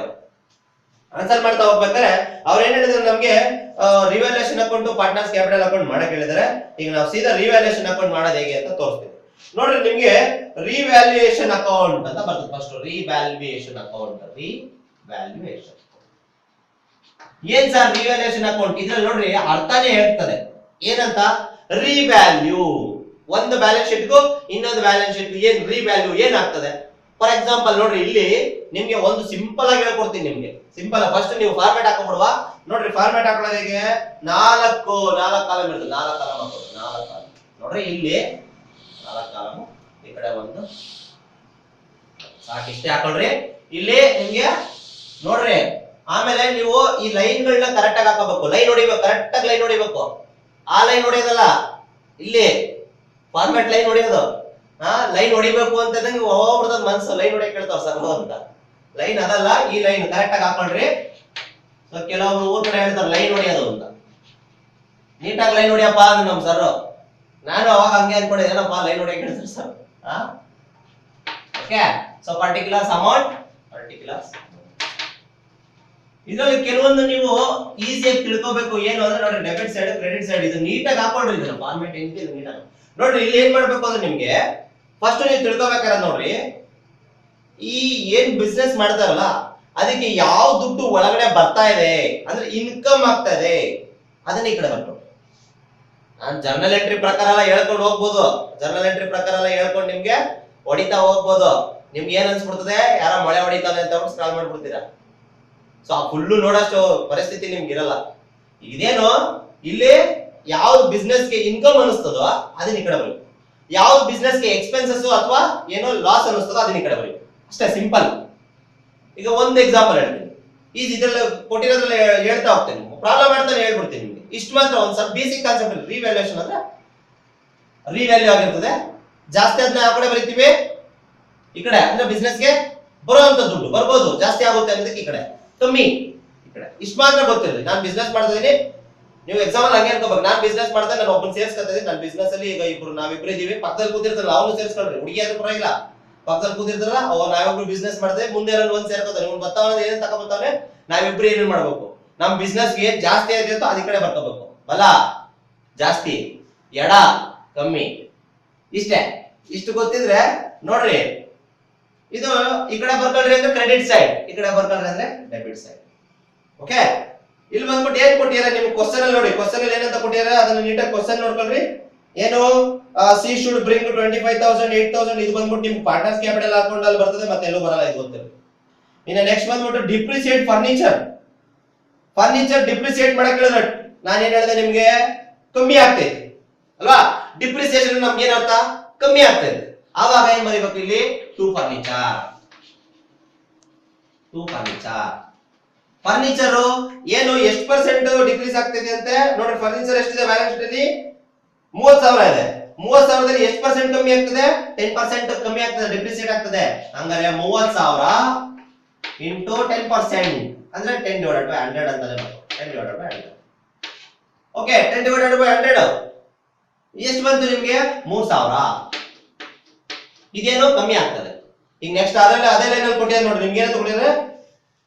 S1: ಆನ್ಸರ್ ಮಾಡ್ತಾ ಹೋಗ್ಬೇಕಾದ್ರೆ ಅವ್ರು ಏನ್ ಹೇಳಿದ್ರು, ನಮ್ಗೆ revaluation account, partners capital account ಮಾಡಕ್ ಹೇಳಿದಾರೆ. ಈಗ ನಾವು ಸೀದಾ ರಿವ್ಯಾಲ್ಯೂಯೇಷನ್ ಅಕೌಂಟ್ ಮಾಡೋದು ಹೇಗೆ ಅಂತ ತೋರಿಸ್ತೀವಿ ನೋಡ್ರಿ. ನಿಮ್ಗೆ ರಿವ್ಯಾಲ್ಯೂಯೇಷನ್ ಅಕೌಂಟ್ ಅಂತ ಬರ್ತದೆ. First revaluation account. ರಿವ್ಯಾಲ್ಯೂಯೇಷನ್ ಏನ್ ಸರ್ ರಿವ್ಯಾಲ್ಯೂಯೇಷನ್ ಅಕೌಂಟ್? ಇದ್ರಲ್ಲಿ ನೋಡ್ರಿ ಅರ್ಥನೇ ಹೇಳ್ತದೆ. ಏನಂತ? ರಿವ್ಯಾಲ್ಯೂ. ಒಂದು ಬ್ಯಾಲೆನ್ಸ್ ಶೀಟ್ಗೂ ಇನ್ನೊಂದು ಬ್ಯಾಲೆನ್ಸ್ ಶೀಟ್ ಏನ್ ರಿವ್ಯಾಲ್ಯೂ ಏನಾಗ್ತದೆ? ಫಾರ್ ಎಕ್ಸಾಂಪಲ್ ನೋಡ್ರಿ, ಇಲ್ಲಿ ನಿಮ್ಗೆ ಒಂದು ಸಿಂಪಲ್ ಆಗಿ ಹೇಳ್ಕೊಡ್ತೀನಿ. ನಿಮ್ಗೆ ಸಿಂಪಲ್ ಫಸ್ಟ್ ನೀವು ಫಾರ್ಮ್ಯಾಟ್ ಹಾಕೊಂಡ್ಬಿಡುವ. ನೋಡ್ರಿ ಫಾರ್ಮ್ಯಾಟ್ ಹಾಕೊಳ್ಳೋದು ಹೇಗೆ? 4 ಕಾಲಮ್ ಇರ್ತದೆ. 4 ಕಾಲಮ್ ಹಾಕೋದು. 4 ಕಾಲಮ್ ನೋಡ್ರಿ, ಇಲ್ಲಿ 4 ಕಾಲಮ್, ಈ ಕಡೆ ಒಂದು ಸಾಕಿಷ್ಟೇ ಹಾಕೊಳ್ರಿ. ಇಲ್ಲಿ ನಿಮ್ಗೆ ನೋಡ್ರಿ, ಆಮೇಲೆ ನೀವು ಈ ಲೈನ್ ಗಳನ್ನ ಕರೆಕ್ಟ್ ಆಗಿ ಹಾಕೋಬೇಕು. ಲೈನ್ ಹೊಡಿಬೇಕು, ಕರೆಕ್ಟ್ ಆಗಿ ಲೈನ್ ಹೊಡಿಬೇಕು. ಆ ಲೈನ್ ಹೊಡಿಯೋದಲ್ಲ, ಇಲ್ಲಿ ಫಾರ್ಮ್ಯಾಟ್ ಲೈನ್ ಹೊಡಿಯೋದು. ಲೈನ್ ಹೊಡಿಬೇಕು ಅಂತಂದ್ರೆ ಹೋಗ್ಬಿಡ್ತದ ಮನ್ಸು. ಲೈನ್ ಹೊಡಿಯಕ್ ಹೇಳ್ತಾವ ಸರ್ ಅಂತ. ಲೈನ್ ಅದಲ್ಲ, ಈ ಲೈನ್ ಕರೆಕ್ಟ್ ಆಗಿ ಹಾಕೊಂಡ್ರಿ. ಸೊ ಕೆಲವರು ಊರ್ ಕಡೆ ಹೇಳ್ತಾರೆ ಲೈನ್ ಹೊಡಿಯೋದು ಅಂತ. ನೀಟಾಗಿ ಲೈನ್ ಹೊಡಿಯಪ್ಪ ಅಂದ್ರೆ ನಮ್ ಸರ್. ನಾನು ಅವಾಗ ಹಂಗೆ ಅನ್ಕೊಂಡೆ, ಏನಪ್ಪ ಲೈನ್ ಹೊಡಿಯಕ್ ಹೇಳ್ತಾರೆ sir. Okay, so particulars amount, particulars. ಇದರಲ್ಲಿ ಕೆಲವೊಂದು ನೀವು ಈಸಿಯಾಗಿ ತಿಳ್ಕೋಬೇಕು. ಏನು ಅಂದ್ರೆ ನೋಡ್ರಿ, ಡೆಬಿಟ್ ಸೈಡ್, ಕ್ರೆಡಿಟ್ ಸೈಡ್, ಇದು ನೀಟಾಗಿ ಹಾಕೊಂಡ್ರಿ. ಇದನ್ನ ಫಾರ್ಮ್ಯಾಟ್ ಏನಿದೆ ಇದು ನೀಟಾಗಿ ನೋಡ್ರಿ. ಇಲ್ಲಿ ಏನ್ ಮಾಡ್ಬೇಕು ಅಂದ್ರೆ ನಿಮ್ಗೆ ಫಸ್ಟ್ ನೀವು ತಿಳ್ಕೊಬೇಕಾದ್ರೆ ನೋಡ್ರಿ, ಈ ಏನ್ ಬಿಸ್ನೆಸ್ ಮಾಡ್ತಾರಲ್ಲ ಅದಕ್ಕೆ ಯಾವ ದುಡ್ಡು ಒಳಗಡೆ ಬರ್ತಾ ಇದೆ ಅಂದ್ರೆ ಇನ್ಕಮ್ ಆಗ್ತಾ ಇದೆ, ಅದನ್ನ ಈ ಕಡೆ ಬರ್ಕೊಂಡು ನಾನು ಜರ್ನಲ್ ಎಂಟ್ರಿ ಪ್ರಕಾರ ಎಲ್ಲ ಹೇಳ್ಕೊಂಡು ಹೋಗ್ಬೋದು. ಜರ್ನಲ್ ಎಂಟ್ರಿ ಪ್ರಕಾರ ಎಲ್ಲ ಹೇಳ್ಕೊಂಡು ನಿಮ್ಗೆ ಹೊಡಿತಾ ಹೋಗ್ಬೋದು. ನಿಮ್ಗೆ ಏನ್ ಅನ್ಸ್ಬಿಡ್ತದೆ, ಯಾರ ಮಳೆ ಹೊಡಿತಾನೆ ಅಂತ ಸ್ಕ್ರಾಲ್ ಮಾಡ್ಬಿಡ್ತೀರಾ. ಸೊ ಆ ಫುಲ್ಲು ನೋಡೋಷ್ಟು ಪರಿಸ್ಥಿತಿ ನಿಮ್ಗೆ ಇರಲ್ಲ. ಇದೇನು, ಇಲ್ಲಿ ಯಾವ್ದು ಬಿಸ್ನೆಸ್ಗೆ ಇನ್ಕಮ್ ಅನಿಸ್ತದೋ ಅದನ್ನ ಈ ಕಡೆ ಬರೀ, ಯಾವ್ದು ಬಿಸ್ನೆಸ್ಗೆ ಎಕ್ಸ್ಪೆನ್ಸಸ್ ಅಥವಾ ಏನೋ ಲಾಸ್ ಅನಿಸ್ತದೋ ಅದನ್ನ ಈ ಕಡೆ ಬರೀ. ಅಷ್ಟೇ, ಸಿಂಪಲ್. ಈಗ ಒಂದು ಎಕ್ಸಾಂಪಲ್ ಹೇಳ್ತೀನಿ. ಈಜ್ ಇದ್ರಲ್ಲಿ ಕೊಟ್ಟಿರೋದ್ರಲ್ಲಿ ಹೇಳ್ತಾ ಹೋಗ್ತೇನೆ, ಪ್ರಾಬ್ಲಮ್ ಮಾಡ್ತಾನೆ ಹೇಳ್ಬಿಡ್ತೀನಿ ನಿಮ್ಗೆ. ಇಷ್ಟು ಮಾತ್ರ ಒಂದು ಸ್ವಲ್ಪ ಬೇಸಿಕ್ ಕಾನ್ಸೆಪ್ಟ್. ರಿವ್ಯಾಲ್ಯೂಯೇಷನ್ ಅಂದ್ರೆ ರಿವ್ಯಾಲ್ಯೂ ಆಗಿರ್ತದೆ. ಜಾಸ್ತಿ ಅದನ್ನ ಆ ಕಡೆ ಬರೀತೀವಿ, ಈ ಕಡೆ ಅಂದ್ರೆ ಬಿಸ್ನೆಸ್ಗೆ ಬರುವಂತ ದುಡ್ಡು ಬರ್ಬೋದು, ಜಾಸ್ತಿ ಆಗುತ್ತೆ ಅನ್ನೋದಕ್ಕೆ ಈ ಕಡೆ ಕಮ್ಮಿ, ಈ ಕಡೆ ಇಷ್ಟು ಮಾತ್ರ ಗೊತ್ತಿರಲಿ. ನಾನು ಬಿಸ್ನೆಸ್ ಮಾಡ್ತಾ ಇದೀನಿ, ನೀವು ಎಕ್ಸಾಮ್ ಅಲ್ಲಿ ಹಂಗೆ ಅನ್ಕೋಬೇಕು. ನಾನು ಬಿಸ್ನೆಸ್ ಮಾಡ್ತಾ ನಾನು ಒಬ್ಬನ ಸೇರ್ಸ್ಕೊತಿದ್ದೀನಿ. ನನ್ನ ಬಿಸ್ನೆಸ್ ಅಲ್ಲಿ ಈಗ ನಾವಿಬ್ರು ಇದೀವಿ. ಪಕ್ಕದಲ್ಲಿ ಕೂತಿರ್ತಾರಲ್ಲ ಅವನು ಸೇರ್ಸ್ಕೊಳ್ರಿ. ಹುಡುಗಿ ಆದ್ರೂ ಪರವಾಗಿಲ್ಲ, ಪಕ್ಕದಲ್ಲಿ ಕೂತಿರ್ತಾರಲ್ಲ ಅವ ನಾವಿಬ್ರು ಬಿಸ್ನೆಸ್ ಮಾಡ್ತೇವೆ. ಮುಂದೆ ಒಂದ್ ಸೇರ್ಕೋತಾನೆ, ಇವ್ನು ಬರ್ತಾವ ಏನ್ ತಗೊಂಬರ್ತಾನೆ, ನಾವಿಬ್ರು ಏನೇನ್ ಮಾಡ್ಬೇಕು, ನಮ್ ಬಿಸ್ನೆಸ್ಗೆ ಜಾಸ್ತಿ ಆಗಿರುತ್ತೋ ಅದ ಕಡೆ ಬರ್ಕೋಬೇಕು. ಬಲ ಜಾಸ್ತಿ, ಎಡ ಕಮ್ಮಿ, ಇಷ್ಟೇ. ಇಷ್ಟು ಗೊತ್ತಿದ್ರೆ ನೋಡ್ರಿ, ಇದು ಈ ಕಡೆ ಬರ್ಕೊಳ್ರಿ ಅಂದ್ರೆ ಕ್ರೆಡಿಟ್ ಸೈಡ್, ಈ ಕಡೆ ಬರ್ಕೊಳ್ರಿ ಅಂದ್ರೆ ಡೆಬಿಟ್ ಸೈಡ್. ಓಕೆ, ಇಲ್ಲಿ ಬಂದ್ಬಿಟ್ಟು ಏನ್ ಕೊಟ್ಟಿದ್ದಾರೆ ನಿಮ್ಗೆ ಕ್ವಶನ್ ಅಲ್ಲಿ ನೋಡಿ. ಕ್ವಶನ್ ಅಲ್ಲಿ ಏನಂತ ಕೊಟ್ಟಿದ್ದಾರೆ ಅದನ್ನ ನೀಟಾಗಿ ಕ್ವಶನ್ ನೋಡ್ಕೊಳ್ರಿ. ಏನು, ಸಿ ಶುಡ್ ಬ್ರಿಂಗ್ 25,000 8,000 ಇದು ಬಂದ್ಬಿಟ್ಟು ನಿಮ್ಗೆ ಪಾರ್ಟ್ನರ್ಸ್ ಕ್ಯಾಪಿಟಲ್ ಅಕೌಂಟ್ ಅಲ್ಲಿ ಬರ್ತದೆ, ಮತ್ತೆ ಎಲ್ಲೂ ಬರಲ್ಲ, ಇದು ಗೊತ್ತಿಲ್ಲ. ಇನ್ನು ನೆಕ್ಸ್ಟ್ ಬಂದ್ಬಿಟ್ಟು ಡಿಪ್ರಿಸಿಯೇಟ್ ಫರ್ನಿಚರ್. ಫರ್ನಿಚರ್ ಡಿಪ್ರಿಸಿಯೇಟ್ ಮಾಡಕ್ ಹೇಳಿದ್ರೆ ನಾನು ಏನ್ ಹೇಳಿದೆ ನಿಮ್ಗೆ, ಕಮ್ಮಿ ಆಗ್ತೈತಿ ಅಲ್ವಾ? ಡಿಪ್ರಿಸಿಯೇಷನ್ ನಮ್ಗೆ ಏನ್ ಅರ್ಥ, ಕಮ್ಮಿ ಆಗ್ತೈತೆ. ಆವಾಗ ಏನ್ ಬರೀಬೇಕು ಇಲ್ಲಿ, to furniture. To furniture. Furniture ಏನು ಎಷ್ಟು ಪರ್ಸೆಂಟ್ ಡಿಕ್ರೀಸ್ ಆಗ್ತಿದೆ ಅಂತೆ ನೋಡ್ರಿ. ಫರ್ನಿಚರ್ ಎಷ್ಟಿದೆ ಬ್ಯಾಲೆನ್ಸ್ ಶೀಟ್ ಅಲ್ಲಿ, 30,000 ಇದೆ. 30,000ದಲ್ಲಿ ಎಷ್ಟು ಪರ್ಸೆಂಟ್ ಕಮ್ಮಿ ಆಗ್ತದೆ, 10% ಕಮ್ಮಿ ಆಗ್ತದೆ, ಡಿಪ್ರಿಸಿಯೇಟ್ ಆಗ್ತದೆ. ಹಂಗಾರೆ 30,000 ಇಂಟು 10% ಅಂದ್ರೆ 10/100 ಅಂತಾನೆ ಬರ್ತದೆ. 10/100. ಓಕೆ, 10/100 ಎಷ್ಟು ಬಂತು ನಿಮ್ಗೆ, 3,000. ಇದೇನು ಕಮ್ಮಿ ಆಗ್ತದೆ. ಈಗ ನೆಕ್ಸ್ಟ್ ಅದೇ ಲೈನ್ ಅಲ್ಲಿ ಕೊಟ್ಟಿದ್ದಾರೆ ನೋಡ್ರಿ. ನಿಮ್ಗೆ ಏನಂತ ಕೊಟ್ಟಿದ್ದಾರೆ,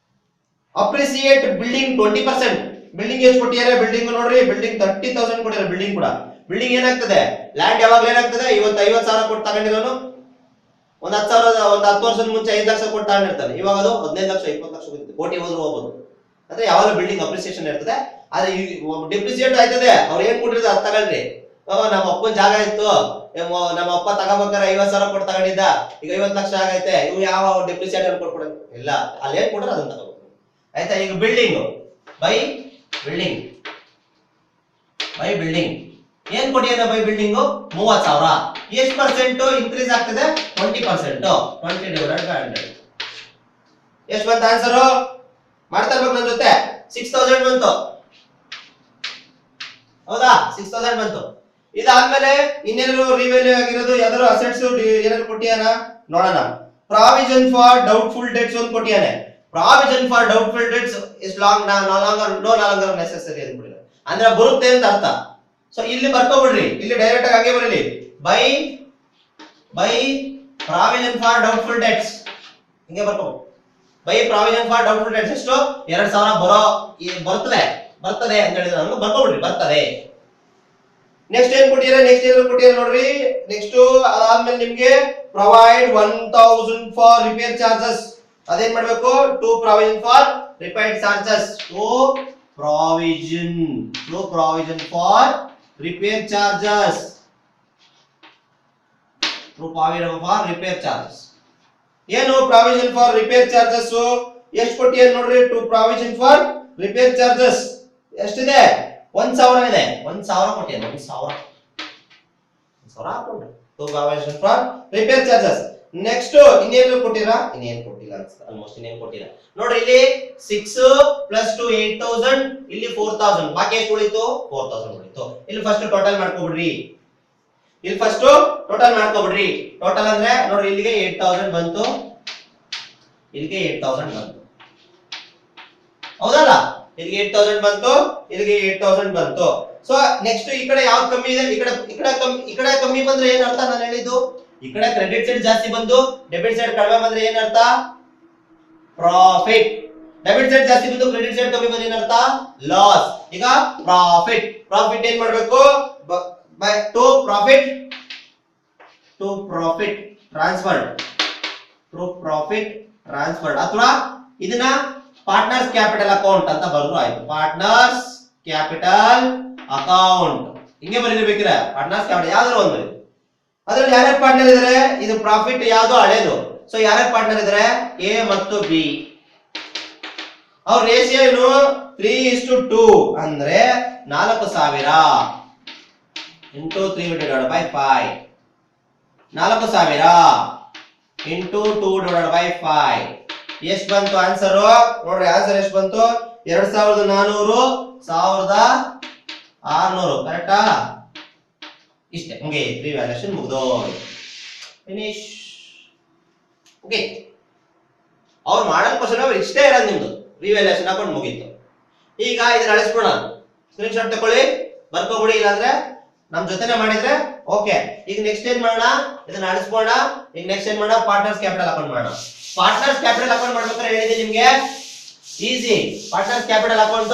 S1: ಅಪ್ರಿಸಿಯೇಟ್ ಬಿಲ್ಡಿಂಗ್ 20%. ಬಿಲ್ಡಿಂಗ್ ಎಷ್ಟು ಕೊಟ್ಟಿದ್ದಾರೆ? ಬಿಲ್ಡಿಂಗ್ ನೋಡ್ರಿ, ಬಿಲ್ಡಿಂಗ್ 30,000 ಕೊಟ್ಟಿದ್ದಾರೆ. ಬಿಲ್ಡಿಂಗ್ ಕೂಡ, ಬಿಲ್ಡಿಂಗ್ ಏನಾಗ್ತದೆ, ಲ್ಯಾಂಡ್ ಯಾವಾಗಲೂ ಏನಾಗ್ತದೆ, ಇವತ್ತು 50,000 ಕೊಟ್ಟು ತಗೊಂಡಿರೋನು ಒಂದ್ 10,000, ಒಂದ್ 10 ವರ್ಷದ ಮುಂಚೆ 5 ಲಕ್ಷ ಕೊಟ್ಟು ತಗೊಂಡಿರ್ತಾನೆ. ಇವಾಗ ಅದು 15 ಲಕ್ಷ 20 ಲಕ್ಷ ಹೋಗುತ್ತೆ, ಕೋಟಿ ಹೋದ್ರು ಹೋಗ್ಬೋದು. ಅಂದ್ರೆ ಯಾವಾಗ ಬಿಲ್ಡಿಂಗ್ ಅಪ್ರಿಸಿಯೇಷನ್ ಇರ್ತದೆ. ಆದ್ರೆ ಡಿಪ್ರಿಸಿಯೇಟ್ ಆಯ್ತದೆ, ಅವ್ರು ಏನ್ ಕೊಟ್ಟಿರೋದು ಅದು ತಗೊಳ್ರಿ. ನಮ್ಮ ಅಪ್ಪನ ಜಾಗ ಇತ್ತು, ನಮ್ಮ ಅಪ್ಪ ತಗೋಬೇಕಾದ್ರೆ 50,000 ಕೊಟ್ಟು ತಗೊಂಡಿದ್ದ, ಈಗ 50 ಲಕ್ಷ ಆಗೈತೆ, ಇವು ಯಾವ ಡಿಪ್ರಿಸಿಯೇಟ್ ಕೊಟ್ಬಿಡ ಇಲ್ಲ, ಅಲ್ಲಿ ಏನ್ ಕೊಟ್ರೆ ಅದನ್ನ ತಗೋಬೇಕು. ಆಯ್ತಾ? ಈಗ building by building, by building ಏನ್ ಕೊಟ್ಟಿದ್ದಾನೆ? By building 30,000. ಎಷ್ಟು ಪರ್ಸೆಂಟ್ ಇನ್ಕ್ರೀಸ್ ಆಗ್ತದೆ? 20%. 20 ಡಿವೈಡೆಡ್ ಬೈ 100. ಎಷ್ಟು ಬಂತ ಆನ್ಸರ್? ಮಾಡ್ತಾ ಇರ್ಬೇಕು ನನ್ನ ಜೊತೆ. 6,000 ಬಂತು, ಹೌದಾ? 6,000 ಬಂತು. ಇದಾದ್ಮೇಲೆ ಇನ್ನೇನಾದ್ರು ರಿವ್ಯಾಲ್ಯೂ ಆಗಿರೋದು ಯಾವ್ದಾದ್ರು ಅಸೆಟ್ಸ್ ಏನಾದ್ರು ಕೊಟ್ಟಿಯಾನ ನೋಡೋಣ. ಪ್ರಾವಿಷನ್ ಫಾರ್ ಡೌಟ್ಫುಲ್ ಡೆಟ್ಸ್ ಒಂದು ಕೊಟ್ಟಿಯಾನೆ. Provision for doubtful debts is long no longer necessary ಅಂದ್ಬಿಡಿ, ಅಂದ್ರೆ ಬರುತ್ತೆ ಅಂತ ಅರ್ಥ. ಸೊ ಇಲ್ಲಿ ಬರ್ಕೋಬಿಡ್ರಿ, ಇಲ್ಲಿ ಡೈರೆಕ್ಟ್ ಆಗಿ ಹಾಗೆ ಬರಲಿ. By provision for doubtful debts ಹಿಂಗೆ ಬರ್ಕೋಬಹುದು. By provision for doubtful debts ಎಷ್ಟು? 2,000 ಬರ್ತದೆ ಅಂತ ಹೇಳಿದ್ರೆ ನಾನು ಬರ್ಕೋಬಿಡ್ರಿ, ಬರ್ತದೆ. ನೆಕ್ಸ್ಟ್ ಏನ್ ಕೊಟ್ಟಿದ್ದಾರೆ? ನೆಕ್ಸ್ಟ್ ಏನ್ ಕೊಟ್ಟಿದ್ದಾರೆ ನೋಡ್ರಿ. ನೆಕ್ಸ್ಟ್ ಅದಾದ್ಮೇಲೆ ನಿಮ್ಗೆ ಪ್ರೊವೈಡ್ 1,000 ಫಾರ್ ರಿಪೇರ್ ಚಾರ್ಜಸ್. ಅದೇನ್ ಮಾಡ್ಬೇಕು? To provision for repair charges. To provision for repair charges. To provision for repair charges. ಏನು ಪ್ರಾವಿಷನ್ ಫಾರ್ ರಿಪೇರ್ ಚಾರ್ಜಸ್? ಎಷ್ಟು ಕೊಟ್ಟಿದ್ದಾರೆ ನೋಡ್ರಿ. To provision for repair charges ಎಷ್ಟಿದೆ? 1,000 ಇದೆ. 1,000 ಕೊಟ್ಟಿದ್ದಾರೆ. 1,000 ಹಾಕೊಂಡ್ರಿ. To provision for repair charges. Next ಇನ್ನೇನು ಕೊಟ್ಟಿರಾ? ಇನ್ನೇನು ಕೊಟ್ಟಿಲ್ಲ ಅನ್ಸುತ್ತೆ, ಆಲ್ಮೋಸ್ಟ್ ಇನ್ನೇನು ಕೊಟ್ಟಿಲ್ಲ ನೋಡ್ರಿ. ಇಲ್ಲಿ 6 ಪ್ಲಸ್ 2 8,000, ಇಲ್ಲಿ 4,000, ಬಾಕಿ ಎಷ್ಟು ಉಳಿತು? 4,000 ಉಳಿತು. ಇಲ್ಲಿ ಫಸ್ಟ್ ಟೋಟಲ್ ಮಾಡ್ಕೊಬಿಡ್ರಿ. ಟೋಟಲ್ ಅಂದ್ರೆ ನೋಡ್ರಿ, ಇಲ್ಲಿಗೆ 8,000 ಬಂತು, ಇಲ್ಲಿಗೆ 8,000 ಬಂತು, ಹೌದಲ್ಲ? ಇಲ್ಲಿಗೆ 8,000 ಬಂತು, ಇಲ್ಲಿಗೆ 8,000 ಬಂತು. ಸೊ ನೆಕ್ಸ್ಟ್ ಈ ಕಡೆ ಯಾವ್ದು ಕಮ್ಮಿ ಇದೆ? ಈ ಕಡೆ ಕಮ್ಮಿ ಬಂದ್ರೆ ಏನ್ ಅರ್ಥ? ನಾನು ಹೇಳಿದ್ದು ಈ ಕಡೆ ಕ್ರೆಡಿಟ್ ಸೈಡ್ ಜಾಸ್ತಿ ಬಂದು ಡೆಬಿಟ್ ಸೈಡ್ ಕಡಿಮೆ ಬಂದ್ರೆ ಏನ್ ಅರ್ಥ? ಪ್ರಾಫಿಟ್. ಡೆಬಿಟ್ ಸೈಡ್ ಜಾಸ್ತಿ ಬಂದು ಕ್ರೆಡಿಟ್ ಸೈಡ್ ಕಮ್ಮಿ ಬಂದ್ರೆ ಏನ್ ಅರ್ಥ? ಲಾಸ್. ಈಗ ಪ್ರಾಫಿಟ್ ಏನ್ ಮಾಡ್ಬೇಕು? ಟು ಪ್ರಾಫಿಟ್ ಟ್ರಾನ್ಸ್ಫರ್ಡ್ ಅಥವಾ ಇದನ್ನ ಪಾರ್ಟ್ನರ್ಸ್ ಕ್ಯಾಪಿಟಲ್ ಅಕೌಂಟ್ ಅಂತ ಬರೆದ್ರು ಆಯ್ತು. ಪಾರ್ಟ್ನರ್ಸ್ ಕ್ಯಾಪಿಟಲ್ ಅಕೌಂಟ್ ಹಿಂಗೆ ಬರೀಬೇಕಿದ್ರೆ ಪಾರ್ಟ್ನರ್ಸ್ ಕ್ಯಾಪಿಟಲ್ ಯಾವ್ದಾದ್ರು ಒಂದು ಬರೀ. ಅದ್ರಲ್ಲಿ ಯಾರ್ಯಾರು ಪಾರ್ಟ್ನರ್ ಇದಾರೆ? ಇದು ಪ್ರಾಫಿಟ್ ಯಾವ್ದು ಹಳೇದು. ಸೊ ಯಾರ್ಯಾರು ಪಾರ್ಟ್ನರ್ ಇದಾರೆ? ಎ ಮತ್ತು ಬಿ. ಅವ್ರ ರೇಷಿಯೋ ಏನು? 3:2 ಅಂದ್ರೆ 4,000 ಇಂಟು 3/5. 4,000 ಇಂಟು 2/5 ಎಷ್ಟು ಬಂತು ಆನ್ಸರ್? ನೋಡ್ರಿ ಆನ್ಸರ್ ಎಷ್ಟು ಬಂತು? 2,400, 1,600. ಕರೆಕ್ಟಾ? ಇಷ್ಟೇ. ಹಂಗೆ ರಿವ್ಯಾಲ್ಯೂಯೇಷನ್ ಮುಗ್ದೋಯ್ತು, ಫಿನಿಶ್. ಓಕೆ, ಅವ್ರು ಮಾಡೋ ಕ್ವಶನ್ ಅವ್ರು ಇಷ್ಟೇ ಇರೋದು, ನಿಮ್ದು ರಿವ್ಯಾಲ್ಯೂಯೇಷನ್ ಅಕೌಂಟ್ ಮುಗೀತು. ಈಗ ಇದನ್ನ ಅಳಿಸ್ಬಿಡೋಣ. ಸ್ಕ್ರೀನ್ ಶಾಟ್ ತಗೊಳ್ಳಿ, ಬರ್ಕೋಬಿಡಿ. ಇಲ್ಲಾಂದ್ರೆ ನಮ್ ಜೊತೆನೆ ಮಾಡಿದ್ರೆ ಓಕೆ. ಈಗ ನೆಕ್ಸ್ಟ್ ಏನ್ ಮಾಡೋಣ? ಇದನ್ನ ಅಳಿಸ್ಬೋಣ. ಈಗ ನೆಕ್ಸ್ಟ್ ಏನ್ ಮಾಡೋಣ? ಪಾರ್ಟ್ನರ್ಸ್ ಕ್ಯಾಪಿಟಲ್ ಅಕೌಂಟ್ ಮಾಡೋಣ. ಪಾರ್ಟ್ನರ್ಸ್ ಕ್ಯಾಪಿಟಲ್ ಅಕೌಂಟ್ ಮಾಡ್ಬೇಕಾದ್ರೆ ಹೇಳಿದೆ ನಿಮ್ಗೆ ಈಸಿ. ಪಾರ್ಟ್ನರ್ಸ್ ಕ್ಯಾಪಿಟಲ್ ಅಕೌಂಟ್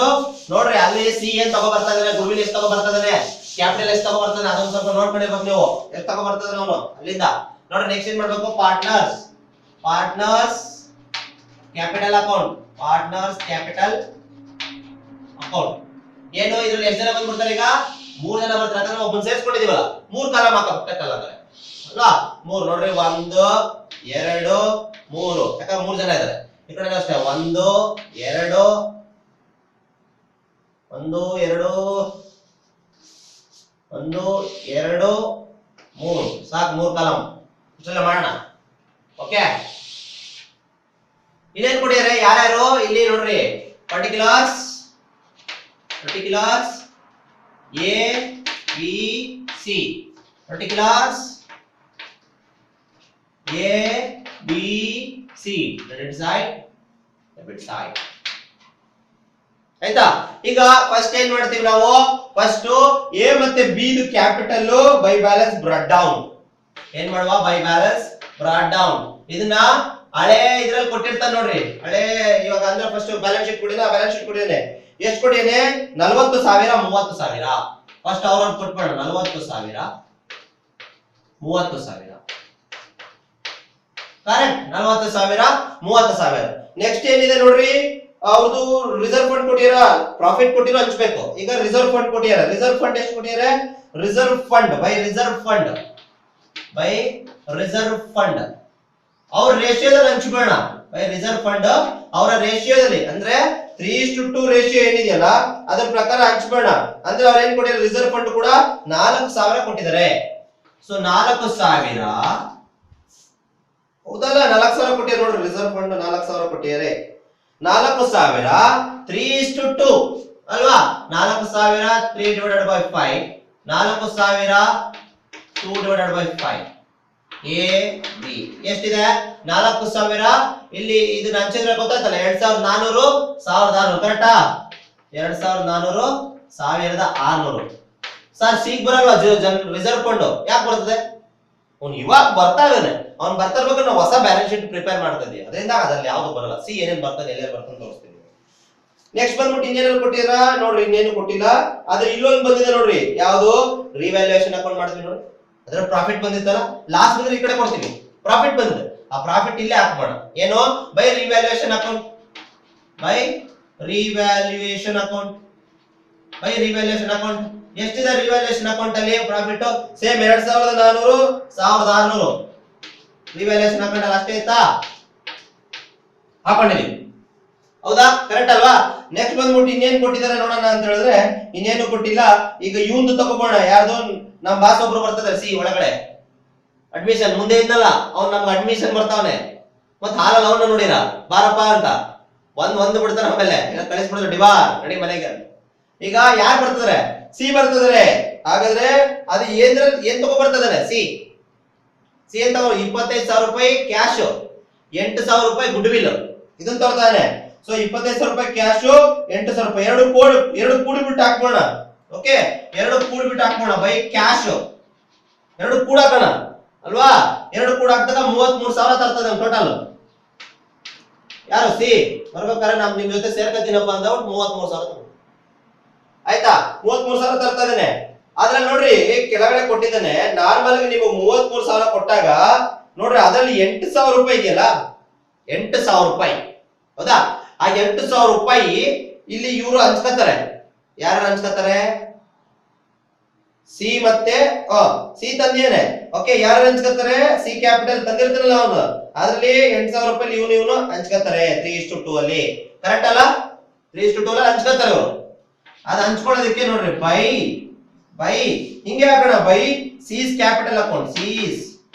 S1: ನೋಡ್ರಿ, ಅಲ್ಲಿ ಸಿ ಏನ್ ತಗೋ ಬರ್ತಾ ಇದಾನೆ, ಗುರುವಿನ ಎಷ್ಟು ತಗೋ ಬರ್ತಾ ಇದಾನೆ, ಕ್ಯಾಪಿಟಲ್ ಎಷ್ಟು ತಗೋ ಬರ್ತಾನೆ, ಅದೊಂದು ಸ್ವಲ್ಪ ನೋಡ್ಕೊಂಡಿರ್ಬೇಕು ನೀವು. ಎಷ್ಟು ತಗೋ ಬರ್ತಾ ಇದಾನೆ ಅವನು ಅಲ್ಲಿಂದ. ನೋಡ್ರಿ ನೆಕ್ಸ್ಟ್ ಏನ್ ಮಾಡ್ಬೇಕು? Partners capital account. ಏನು ಇದ್ರಲ್ಲಿ ಎಷ್ಟು ಜನ ಬಂದ್ಬಿಡ್ತಾರೆ? ಈಗ 3 ಜನ ಬರ್ತಾರೆ. ಯಾಕಂದ್ರೆ ಒಬ್ಬನ್ ಸೇರ್ಸ್ಕೊಂಡಿದೀವಲ್ಲ, 3 ಕಾಲಮ್ ಹಾಕಬೇಕಲ್ಲ ಅಲ್ವಾ? 3 ನೋಡ್ರಿ, 1 2 3. ಯಾಕಂದ್ರೆ 3 ಜನ ಇದಾರೆ. ಈ ಕಡೆ ಅಷ್ಟೇ 1 2 1 2 1 2 3 ಸಾಕು. 3 ಕಾಲಮ್ ಇಷ್ಟೆಲ್ಲ ಮಾಡೋಣ. ಓಕೆ, ಇನ್ನೇನ್ ಕೊಡಿಯಾರೆ ಯಾರ್ಯಾರು? ಇಲ್ಲಿ ನೋಡ್ರಿ, particulars A B C. Particulars A B C, debit side. ಆಯ್ತಾ? ಈಗ ಫಸ್ಟ್ ಏನ್ ಮಾಡ್ತೀವಿ ನಾವು? ಫಸ್ಟ್ ಎ ಮತ್ತೆ ಬಿ ದು capital by balance brought down. ಏನ್ ಮಾಡುವ? By balance brought down. ಇದನ್ನ ಹಳೆ ಇದ್ರಲ್ಲಿ ಕೊಟ್ಟಿರ್ತಾನೆ ನೋಡ್ರಿ, ಹಳೆ ಇವಾಗ ಅಂದ್ರೆ ಫಸ್ಟ್ ಬ್ಯಾಲೆನ್ಸ್ ಶೀಟ್ ಕೊಟ್ಟಿಲ್ಲ, ಬ್ಯಾಲೆನ್ಸ್ ಶೀಟ್ ಕೊಟ್ಟಿದ್ದೇನೆ, ಎಷ್ಟು ಕೊಟ್ಟಿದ್ದೇನೆ 40,000 30,000. ಫಸ್ಟ್ ಅವ್ರವ್ರು ಕೊಟ್ಬಿಡೋಣ, 40,000 30,000 ಕರೆಕ್ಟ್. 40,000 30,000. ನೆಕ್ಸ್ಟ್ ಏನಿದೆ ನೋಡ್ರಿ, ಅವ್ರದ್ದು ರಿಸರ್ವ್ ಫಂಡ್ ಕೊಟ್ಟಿರ, ಪ್ರಾಫಿಟ್ ಕೊಟ್ಟಿರೋ ಹಂಚ್ಬೇಕು. ಈಗ ರಿಸರ್ವ್ ಫಂಡ್ ಕೊಟ್ಟಿರ, ರಿಸರ್ವ್ ಫಂಡ್ ಎಷ್ಟು ಕೊಟ್ಟಿರ, reserve fund by reserve fund by reserve fund ಅವ್ರ ರೇಷಿಯೋದಲ್ಲಿ ಹಂಚ್ಬೇಡ. ಬೈ ರಿಸರ್ವ್ ಫಂಡ್ ಅವರ ರೇಷಿಯೋದಲ್ಲಿ ಅಂದ್ರೆ 3:2 ರೇಷಿಯೋ ಏನಿದೆಯಲ್ಲ ಅದ್ರ ಪ್ರಕಾರ ಹಂಚ್ಬೇಡ. ಅಂದ್ರೆ ಅವ್ರು ಏನ್ ಕೊಟ್ಟಿದ್ದಾರೆ, ರಿಸರ್ವ್ ಫಂಡ್ ಕೂಡ 4,000 ಕೊಟ್ಟಿದ್ದಾರೆ. ಸೊ 4,000 ಹೌದಲ್ಲ, 4,000 ಕೊಟ್ಟಿದ್ದಾರೆ ನೋಡ್ರಿ, ರಿಸರ್ವ್ ಫಂಡ್ 4,000 ಕೊಟ್ಟಿದ್ದಾರೆ. 4,000 3:2 ಅಲ್ವಾ, 4,000 3/5, 4,000 2/5 ಎ ಬಿ ಎಷ್ಟಿದೆ 4,000. ಇಲ್ಲಿ ಇದನ್ನ ಹಂಚಿದ್ರೆ ಗೊತ್ತಾಯ್ತಲ್ಲ, 2,400 1,600 ಕರೆಕ್ಟಾ, 2,400 1,600. ಸರ್ ಸಿಗ್ ಬರಲ್ವಾ ರಿಸರ್ವ್ ಫಂಡ್, ಯಾಕೆ ಬರ್ತದೆ, ಅವ್ನು ಇವಾಗ ಬರ್ತಾ ಇದ್ದಾನೆ, ಅವ್ನು ಬರ್ತಾ ಇರ್ಬೇಕು, ನಾವು ಹೊಸ ಬ್ಯಾಲೆನ್ಸ್ ಶೀಟ್ ಪ್ರಿಪೇರ್ ಮಾಡ್ತಾ ಇದೀವಿ, ಅದರಿಂದ ಅದ್ರಲ್ಲಿ ಯಾವ್ದು ಬರಲ್ಲ. ಸಿ ಏನೇನ್ ಬರ್ತದೆ ಎಲ್ಲೇನ್ ಬರ್ತದೆ ತೋರಿಸ್ತೀನಿ. ನೆಕ್ಸ್ಟ್ ಬಂದ್ಬಿಟ್ಟು ಇನ್ನೇನು ಕೊಟ್ಟಿರ ನೋಡ್ರಿ, ಇನ್ನೇನು ಕೊಟ್ಟಿಲ್ಲ. ಆದ್ರೆ ಇಲ್ಲೊಂದು ಬಂದಿದೆ ನೋಡ್ರಿ, ಯಾವ್ದು ರಿವ್ಯಾಲ್ಯೂಯೇಷನ್ ಅಕೌಂಟ್ ಮಾಡ್ತೀವಿ ನೋಡ್ರಿ, ಅದ್ರ ಪ್ರಾಫಿಟ್ ಬಂದಿತ್ತಲ್ಲ, ಲಾಸ್ಟ್ ಬಂದ್ರೆ ಈ ಕಡೆ ಕೊಡ್ತೀವಿ, ಪ್ರಾಫಿಟ್ ಬಂದಿದೆ, ಆ ಪ್ರಾಫಿಟ್ ಇಲ್ಲೇ ಹಾಕ್ಬೋಣ. ಏನು by revaluation account, by revaluation account, by revaluation account. ಎಷ್ಟಿದೆ ರಿವ್ಯಾಲ್ಯೂಯೇಷನ್ ಅಕೌಂಟ್ ಅಲ್ಲಿ ಪ್ರಾಫಿಟ್, ಸೇಮ್ 2,400 1,600 ರಿವ್ಯಾಲ್ಯೂಯೇಷನ್ ಅಕೌಂಟ್ ಅಲ್ಲಿ ಅಷ್ಟೇ ಇತ್ತಾ, ಹಾಕೊಂಡಿದೀವಿ ಹೌದಾ, ಕರೆಕ್ಟ್ ಅಲ್ವಾ. ನೆಕ್ಸ್ಟ್ ಬಂದ್ಬಿಟ್ಟು ಇನ್ನೇನು ಕೊಟ್ಟಿದ್ದಾರೆ ನೋಡೋಣ ಅಂತ ಹೇಳಿದ್ರೆ, ಇನ್ನೇನು ಕೊಟ್ಟಿಲ್ಲ. ಈಗ ಇವಂದು ತಗೋಬೋಣ, ಯಾರ್ದು ನಮ್ ಬಾಸ್ ಒಬ್ರು ಬರ್ತದೆ ಸಿ ಒಳಗಡೆ ಅಡ್ಮಿಷನ್, ಮುಂದೆ ಇದ್ನಲ್ಲ ಅವ್ನು ನಮ್ಗೆ ಅಡ್ಮಿಷನ್ ಬರ್ತಾವನೆ, ಮತ್ ಹಾಲಲ್ಲಿ ಅವನ್ನ ನೋಡಿರ ಬಾರಪ್ಪ ಅಂತ ಒಂದು ಬಿಡ್ತಾರ, ಆಮೇಲೆ ಕಳಿಸ್ಬಿಡ್ತಾರೆ ಡಿಬಾರ್ ನಡಿ ಮನೆಗೆ. ಈಗ ಯಾರು ಬರ್ತಿದ್ರೆ, ಸಿ ಬರ್ತಿದ್ರೆ, ಹಾಗಾದ್ರೆ ಅದು ಏನ್ ತಗೋ ಬರ್ತಿದಾನೆ, ಸಿ ಅಂತ 25,000 ರೂಪಾಯಿ ಕ್ಯಾಶ್, 8,000 ರೂಪಾಯಿ ಗುಡ್ ವಿಲ್ ಇದನ್ನ ತರ್ತಾನೆ. ಸೊ 25,000 ರೂಪಾಯಿ ಕ್ಯಾಶ್, 8,000 ರೂಪಾಯಿ ಎರಡು ಕೂಡಿಬಿಟ್ಟು ಹಾಕೋಣ. ಓಕೆ, ಎರಡು ಕೂಡಿಬಿಟ್ಟು ಹಾಕೋಣ ಬೈ ಕ್ಯಾಶ್, ಎರಡು ಕೂಡ ಹಾಕೋಣ ಅಲ್ವಾ, ಎರಡು ಕೂಡ ಹಾಕಿದಾಗ 33,000 ತರ್ತದೆ ಟೋಟಲ್. ಯಾರು ಸಿ ಬರ್ಬೇಕಾದ್ರೆ ನಮ್ ನಿಮ್ ಜೊತೆ ಸೇರ್ಕತೀನಪ್ಪ ಅಂದ 33,000 ಆಯ್ತಾ, 33,000 ತರ್ತಾ ಇದ್ದಾನೆ. ಅದ್ರಲ್ಲಿ ನೋಡ್ರಿ ಕೆಳಗಡೆ ಕೊಟ್ಟಿದ್ದಾನೆ, ನಾರ್ಮಲ್ ಆಗಿ ನೀವು 33,000 ಕೊಟ್ಟಾಗ ನೋಡ್ರಿ ಅದ್ರಲ್ಲಿ 8,000 ರೂಪಾಯಿ ಇದೆಯಲ್ಲ, 8,000 ರೂಪಾಯಿ ಹೌದಾ, ಆ 8,000 ರೂಪಾಯಿ ಇಲ್ಲಿ ಇವರು ಹಂಚ್ಕೋತಾರೆ. ಯಾರು ಹಂಚ್ಕೋತಾರೆ, ಸಿ ಮತ್ತೆ ಸಿ ತಂದೇನೆ. ಓಕೆ, ಯಾರು ಹಂಚ್ಕೋತಾರೆ, ಸಿ ಕ್ಯಾಪಿಟಲ್ ತಂದಿರ್ತಾರಲ್ಲ ಅವನು, ಅದ್ರಲ್ಲಿ 8,000 ರೂಪಾಯಿ ಇವನು ಹಂಚ್ಕೋತಾರೆ 3:2 ಅಲ್ಲಿ, ಕರೆಕ್ಟ್ ಅಲ್ಲ, 3:2 ಅಲ್ಲಿ ಹಂಚ್ಕೋತಾರೆ ಇವರು. ಅದ್ ಹಂಚ್ಕೊಳ್ಳೋದಕ್ಕೆ ನೋಡ್ರಿ ಬೈ ಹಿಂಗೆ ಹಾಕೋಣ, by C's capital account, C's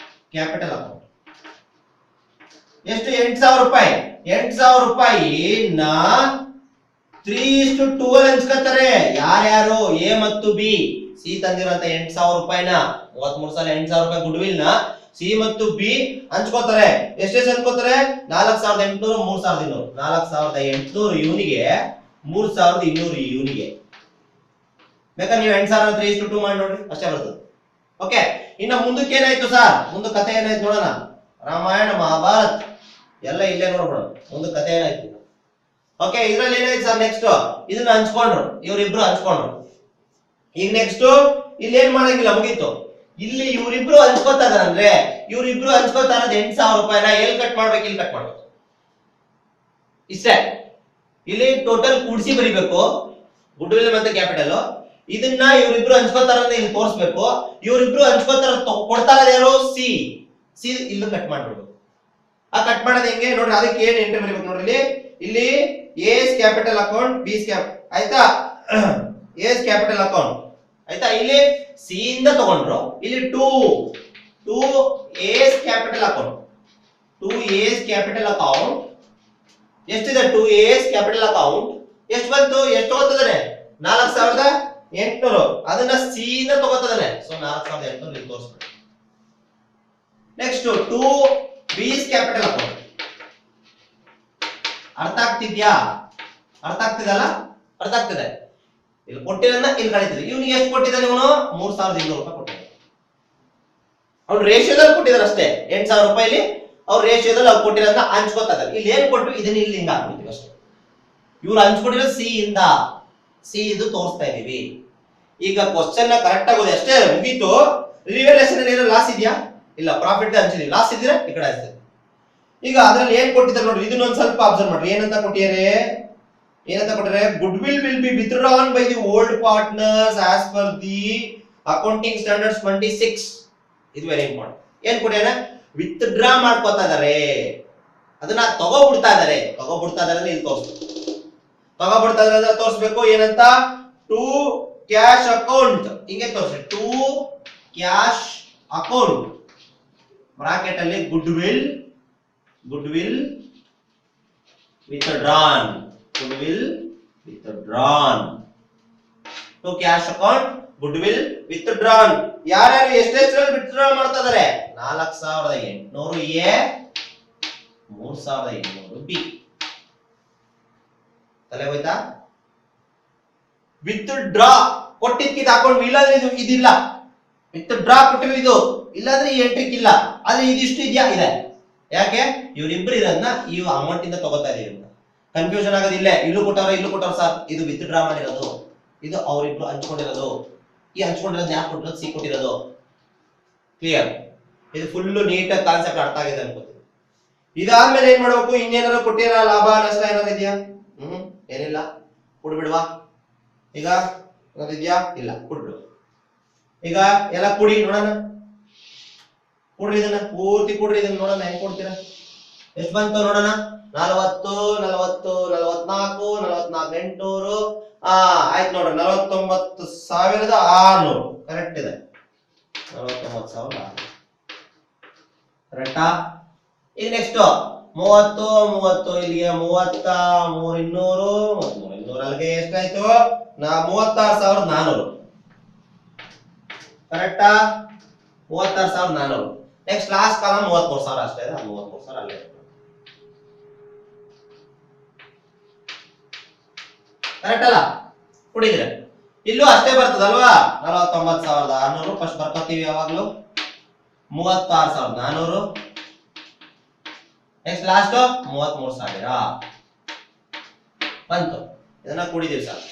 S1: capital account. ಎಷ್ಟು 8,000 ರೂಪಾಯಿ, 8,000 ರೂಪಾಯಿ ನಾ 3:2 ಅಲ್ಲಿ ಹಂಚ್ಕೋತಾರೆ. ಯಾರ್ಯಾರು, ಎ ಮತ್ತು ಬಿ. ಸಿ ತಂದಿರೋಂತ 8,000 ರೂಪಾಯಿನ 33 ಸಲ 8,000 ರೂಪಾಯಿ ಗುಡ್ ವಿಲ್ ನ ಸಿ ಮತ್ತು ಬಿ ಹಂಚ್ಕೋತಾರೆ. ಎಷ್ಟೆಷ್ಟು ಹಂಚ್ಕೋತಾರೆ, 4,800 3,200, 4,800 ಇವನಿಗೆ, 3,200 ಇವನಿಗೆ. ಬೇಕಾದ್ರೆ ನೀವು 8,000 3:2 ಮಾಡಿ ನೋಡ್ರಿ, ಅಷ್ಟೇ ಬರ್ತದೆ. ಓಕೆ, ಇನ್ನ ಮುಂದಕ್ಕೆ ಏನಾಯ್ತು ಸರ್, ಮುಂದೆ ಕಥೆ ಏನಾಯ್ತು ನೋಡೋಣ. ರಾಮಾಯಣ ಮಹಾಭಾರತ್ ಎಲ್ಲ ಇಲ್ಲೇ ನೋಡ್ಬೋಣ, ಮುಂದೆ ಕಥೆ ಏನಾಯ್ತು. ಓಕೆ, ಇದ್ರಲ್ಲಿ ಏನಾಯ್ತು ಸರ್, ನೆಕ್ಸ್ಟ್ ಇದನ್ನ ಹಂಚ್ಕೊಂಡ್ರು, ಇವರಿಬ್ರು ಹಂಚ್ಕೊಂಡ್ರು. ಈಗ ನೆಕ್ಸ್ಟ್ ಇಲ್ಲಿ ಏನ್ ಮಾಡಂಗಿಲ್ಲ, ಮುಗೀತು. ಇಲ್ಲಿ ಇವರಿಬ್ರು ಹಂಚ್ಕೋತಾ ಇದಾರೆ ಅಂದ್ರೆ, ಇವರಿಬ್ರು ಹಂಚ್ಕೋತಾ ಇರೋದು 8,000 ರೂಪಾಯಿನ ಎಲ್ಲಿ ಕಟ್ ಮಾಡ್ಬೇಕು, ಇಲ್ಲಿ ಕಟ್ ಮಾಡ್ಬೇಕು, ಇಷ್ಟೇ. ಇಲ್ಲಿ ಟೋಟಲ್ ಕೂಡಿಸಿ ಬರಿಬೇಕು, ಗುಡ್ ವಿಲ್ ಮತ್ತೆ ಕ್ಯಾಪಿಟಲ್. ಇದನ್ನ ಇವರಿಬ್ರು ಹಂಚ್ಕೋತಾರ ಅಂತ ಇಲ್ಲಿ ತೋರಿಸ್ಬೇಕು. ಇವರಿಬ್ರು ಹಂಚ್ಕೋತಾರ ಕೊಡ್ತಾ ಇರೋದು ಯಾರು, ಸಿ ಇಲ್ಲೂ ಕಟ್ ಮಾಡ್ಬಿಡ್ಬೇಕು. ಆ ಕಟ್ ಮಾಡೋದು ಹೆಂಗೆ ನೋಡ್ರಿ, ಅದಕ್ಕೆ ಏನ್ ಎಂಟ್ರಿ ಬರೀಬೇಕು ನೋಡ್ರಿ, ಇಲ್ಲಿ ಎಸ್ ಕ್ಯಾಪಿಟಲ್ ಅಕೌಂಟ್, ಬಿ ಆಯ್ತಾ, ಎಸ್ ಕ್ಯಾಪಿಟಲ್ ಅಕೌಂಟ್ ಆಯ್ತಾ. ಇಲ್ಲಿ ಸಿ ಇಂದ ತಗೊಂಡ್ರು, ಇಲ್ಲಿ 2 A's capital account, 2 A's capital account ಎಷ್ಟಿದೆ, 2 ಎಸ್ ಕ್ಯಾಪಿಟಲ್ ಅಕೌಂಟ್ ಎಷ್ಟು ಬಂತು, ಎಷ್ಟು ತಗೋತಿದ್ದಾನೆ, 4,800. ಅದನ್ನ ಸಿ ಇಂದ ತಗೋತಿದ್ದಾನೆ. ಸೊ 4,800 ಇಲ್ಲಿ ತೋರಿಸ್ಬೇಕು. ನೆಕ್ಸ್ಟ್ 2 ಬಿಸ್ ಕ್ಯಾಪಿಟಲ್ ಅಕೌಂಟ್. ಅರ್ಥ ಆಗ್ತಿದ್ಯಾ, ಅರ್ಥ ಆಗ್ತಿದಲ್ಲ, ಅರ್ಥ ಆಗ್ತಿದೆ. ಇಲ್ಲಿ ಕೊಟ್ಟಿರೋದನ್ನ ಇಲ್ಲಿ ಕಳಿತಿದೆ. ಇವನಿಗೆ ಎಷ್ಟು ಕೊಟ್ಟಿದ್ದಾನೆ, ಇವನು 3,200 ರೂಪಾಯಿ ಕೊಟ್ಟಿದ್ದಾನೆ. ಅವ್ನು ರೇಷಿಯೋದಲ್ಲಿ ಕೊಟ್ಟಿದ್ದಾರೆ ಅಷ್ಟೇ, 8,000 ರೂಪಾಯಿಲಿ ಅವ್ರ ರೇಷಿಯೋದಲ್ಲಿ ಅವ್ರು ಕೊಟ್ಟಿರೋದನ್ನ ಹಂಚ್ಕೋತಾ ಇದ್ದಾರೆ. ಇಲ್ಲಿ ಏನ್ ಕೊಟ್ಟು ಇದನ್ನ ಇಲ್ಲಿ ಹಿಂಗ ಹಾಕ್ಬಿಡ್ತೀವಿ ಅಷ್ಟೇ. ಇವ್ರು ಹಂಚ್ಕೊಟ್ಟಿರೋ ಸಿ ಇಂದ ಸಿ ಇದು ತೋರಿಸ್ತಾ ಇದೀವಿ. ಈಗ ಕ್ವಶನ್ ಕರೆಕ್ಟ್ ಆಗೋದು ಅಷ್ಟೇ, ಮುಗೀತು. ರಿವ್ಯಾಲ್ಯೂಯೇಷನ್ ಏನೋ ಲಾಸ್ ಇದೆಯಾ? ಇಲ್ಲ. ಪ್ರಾಫಿಟ್ ಹಂಚಿದೀವಿ, ಲಾಸ್ ಇದ್ರೆ ಈ ಕಡೆ ಹಂಚ್ತೀವಿ. ಈಗ ಅದ್ರಲ್ಲಿ ಏನ್ ಕೊಟ್ಟಿದ್ದಾರೆ ನೋಡ್ರಿ, ಇದನ್ನೊಂದು ಸ್ವಲ್ಪ ಅಬ್ಸರ್ವ್ ಮಾಡ್ರಿ. ಏನಂತ ಕೊಟ್ಟಿದ್ದಾರೆ? Good will be withdrawn by the old partners as per the accounting standards 26. ಇದು ವೆರಿ ಇಂಪಾರ್ಟೆಂಟ್. ಏನ್ ಕೊಟ್ಟಾನೆ? ವಿತ್ಡ್ರಾ ಮಾಡ್ಕೋತಾ ಇದಾರೆ, ಅದನ್ನ ತಗೋಬಿಡ್ತಾ ಇದಾರೆ ಅಂದ್ರೆ ಇಲ್ಲಿ ತೋರಿಸ್ಬೇಕು. ಏನಂತ? ಟು ಕ್ಯಾಶ್ ಅಕೌಂಟ್, ಹಿಂಗೆ ತೋರಿಸಿ. ಟು ಕ್ಯಾಶ್ ಅಕೌಂಟ್ ಬ್ರಾಕೆಟ್ ಅಲ್ಲಿ good will withdrawn to cash account goodwill withdrawn. ಯಾರ್ಯಾರು ಎಷ್ಟೆಷ್ಟು ವಿತ್ಡ್ರಾ ಮಾಡ್ತಾ ಇದಾರೆ? 4800 ಎ 3800 ಬಿ. ತಲೆ ಹೋಯ್ತಾ? ವಿತ್ಡ್ರಾ ಕೊಟ್ಟಿದ್ಕಿದ ಅಕೌಂಟ್ ಇಲ್ಲಾಂದ್ರೆ ಇದಿಲ್ಲ. ವಿತ್ಡ್ರಾ ಕೊಟ್ಟಿರೋದು ಇದು, ಇಲ್ಲಾಂದ್ರೆ ಈ ಎಂಟ್ರಿ ಇಲ್ಲ. ಆದ್ರೆ ಇದಿಷ್ಟು ಇದೆಯಾ? ಇದೆ. ಯಾಕೆ? ಇವ್ರಿಬ್ರು ಇರೋದನ್ನ ಈ ಅಮೌಂಟ್ ಇಂದ ತಗೋತಾ ಇದೀವಿ ಅಂತ ಕನ್ಫ್ಯೂಷನ್ ಆಗೋದಿಲ್ಲ. ಇಲ್ಲೂ ಕೊಟ್ಟವ್ರ ಸರ್, ಇದು ವಿತ್ಡ್ರಾ ಮಾಡಿರೋದು, ಇದು ಅವ್ರಿಬ್ರು ಹಂಚ್ಕೊಂಡಿರೋದು. ಈ ಹಂಚ್ಕೊಂಡಿರೋದು ಯಾಕೆ ಕೊಟ್ಟಿರೋದು? ಸಿ ಕೊಟ್ಟಿರೋದು. ಕ್ಲಿಯರ್? ಇದು ಫುಲ್ ನೀಟಾಗಿ ಕಾನ್ಸೆಪ್ಟ್ ಅರ್ಥ ಆಗಿದೆ ಅನ್ಕೋತೀನಿ. ಇದಾದ್ಮೇಲೆ ಏನ್ ಮಾಡ್ಬೇಕು? ಇನ್ನೇನಾದ್ರು ಕೊಟ್ಟಿರೋ ಲಾಭ ನಷ್ಟ ಏನಾದ್ರು ಇದೆಯಾ? ಏನಿಲ್ಲ. ಕೊಡ್ಬಿಡ್ವಾ? ಈಗ ಇದೆಯಾ? ಇಲ್ಲ. ಕೊಡ್ಬಿಡು. ಈಗ ಎಲ್ಲ ಕುಡಿ ನೋಡೋಣ. ಕೊಡ್ರಿ ಇದನ್ನ, ಪೂರ್ತಿ ಕೊಡ್ರಿ ಇದನ್ನ ನೋಡೋಣ ಹೆಂಗ್ ಕೊಡ್ತೀರಾ. ಎಷ್ಟು ಬಂತು ನೋಡೋಣ? 40 44 44 800. ಆಯ್ತು ನೋಡ್ರಿ, 49,600 ಕರೆಕ್ಟ್ ಇದೆ. 49,600 ಕರೆಕ್ಟಾ? ಈಗ ನೆಕ್ಸ್ಟ್ 30 ಇಲ್ಲಿಗೆ 33,200 ಅಲ್ಲಿಗೆ ಎಷ್ಟಾಯ್ತು? 36,400 ಕರೆಕ್ಟಾ? 36,400. ನೆಕ್ಸ್ಟ್ ಲಾಸ್ಟ್ ಕಾಲಮ್ 33,000 ಅಷ್ಟೇ ಇದೆ. 33,000 ಅಲ್ಲೇ ಕರೆಕ್ಟ್ ಅಲ್ಲ? ಕುಡಿದ್ರೆ ಇಲ್ಲೂ ಅಷ್ಟೇ ಬರ್ತದಲ್ವಾ? 49,600 ಫಸ್ಟ್ ಬರ್ಕೋತೀವಿ ಯಾವಾಗ್ಲೂ. 36,400. ನೆಕ್ಸ್ಟ್ ಲಾಸ್ಟ್ 33,000 ಬಂತು. ಇದನ್ನ ಕುಡಿದೀವಿ ಸರ್.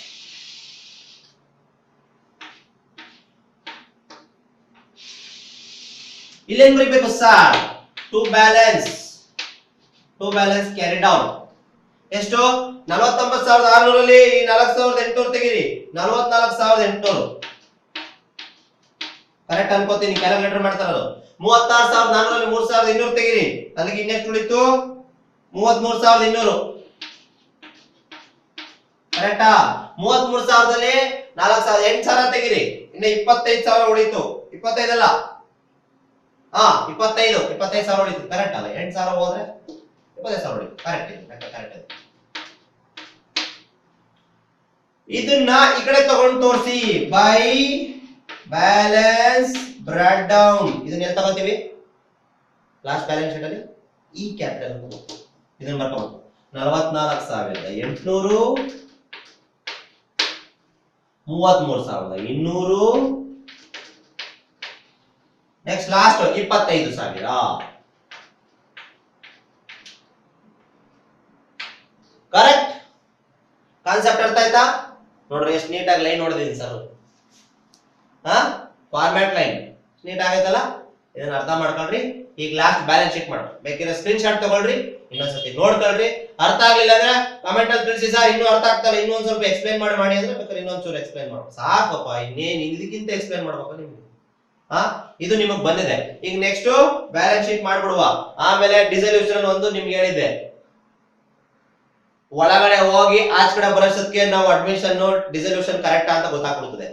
S1: ಇಲ್ಲೇನ್ ಬರೀಬೇಕು sir? To balance carry down. ಎಷ್ಟು? 49,600 ಅಲ್ಲಿ 4,800 ತೆಗೀರಿ. 44,800 ಕರೆಕ್ಟ್ ಅನ್ಕೋತೀನಿ. ಕ್ಯಾಲ್ಕುಲೇಟರ್ ಮಾಡ್ತಾರದು. 36,400 ಅಲ್ಲಿ 3,200 ತೆಗೀರಿ. ಅಲ್ಲಿಗೆ ಇನ್ನೆಷ್ಟು ಉಳಿತು? 33,200 ಕರೆಕ್ಟಾ? 33,000ದಲ್ಲಿ 4,000 8,000 ತೆಗೀರಿ. ಇನ್ನ 25,000 ಉಳಿತು. 25 ಅಲ್ಲ, 25,000 ಉಳಿತು. ಕರೆಕ್ಟ್ ಅಲ್ಲ? 8,000 ಹೋದ್ರೆ 25,000 ಉಳಿತು. ಕರೆಕ್ಟ್ ಇದೆ. ಇದನ್ನ ಈ ಕಡೆ ತಗೊಂಡು ತೋರಿಸಿ. By balance brought down. ಇದನ್ನ ಎಲ್ಲಿ ತಗೋತೀವಿ? ಲಾಸ್ಟ್ ಬ್ಯಾಲೆನ್ಸ್ ಶೀಟ್ ಅಲ್ಲಿ ಈ ಕ್ಯಾಪಿಟಲ್ ಇದನ್ನ ಬರ್ಕೊಂಡು 44,800 33,200 ನೆಕ್ಸ್ಟ್ ಲಾಸ್ಟ್ 25,000. ಕರೆಕ್ಟ್? ಕಾನ್ಸೆಪ್ಟ್ ಅರ್ಥ ಆಯ್ತಾ? ನೋಡ್ರಿ ಎಷ್ಟು ನೀಟಾಗಿ ಲೈನ್ ನೋಡಿದೀನಿ ಸರ್. ಫಾರ್ಮ್ಯಾಟ್ ಲೈನ್ ನೀಟ್ ಆಗೈತಲ್ಲ? ಇದನ್ನ ಅರ್ಥ ಮಾಡ್ಕೊಳ್ರಿ. ಈಗ ಲಾಸ್ಟ್ ಬ್ಯಾಲೆನ್ಸ್ ಶೀಟ್ ಮಾಡ್ರಿ. ಬೇಕಿದ್ರೆ ಸ್ಕ್ರೀನ್ ಶಾಟ್ ತಗೊಳ್ರಿ, ಇನ್ನೊಂದ್ಸತಿ ನೋಡ್ಕೊಳ್ರಿ. ಅರ್ಥ ಆಗಿಲ್ಲ ಅಂದ್ರೆ ಕಮೆಂಟ್ ಅಲ್ಲಿ ತಿಳಿಸಿ ಸರ್ ಇನ್ನೂ ಅರ್ಥ ಆಗ್ತಲ್ಲ, ಇನ್ನೊಂದ್ ಸ್ವಲ್ಪ ಎಕ್ಸ್ಪ್ಲೈನ್ ಮಾಡಿ ಅಂದ್ರೆ ಬೇಕಾದ್ರೆ ಇನ್ನೊಂದ್ಸೂರು ಎಕ್ಸ್ಪ್ಲೈನ್ ಮಾಡ್ಬೇಕು. ಸಾಕಪ್ಪ, ಇನ್ನೇನ್ ಇದಕ್ಕಿಂತ ಎಕ್ಸ್ಪ್ಲೈನ್ ಮಾಡ್ಬೇಕು ನಿಮ್ಗೆ. ಇದು ನಿಮಗ್ ಬಂದಿದೆ. ಈಗ ನೆಕ್ಸ್ಟ್ ಬ್ಯಾಲೆನ್ಸ್ ಶೀಟ್ ಮಾಡ್ಬಿಡುವ. ಆಮೇಲೆ ಡಿಸಲ್ಯೂಷನ್ ಒಂದು ನಿಮ್ಗೆ ಹೇಳಿದ್ದೆ. ಒಳಗಡೆ ಹೋಗಿ ಆಚ ಕಡೆ ಬರೋಷ್ಟಕ್ಕೆ ನಾವು ಅಡ್ಮಿಷನ್ ಡಿಸಲ್ಯೂಷನ್ ಕರೆಕ್ಟ್ ಅಂತ ಗೊತ್ತಾಗ್ಬಿಡ್ತದೆ.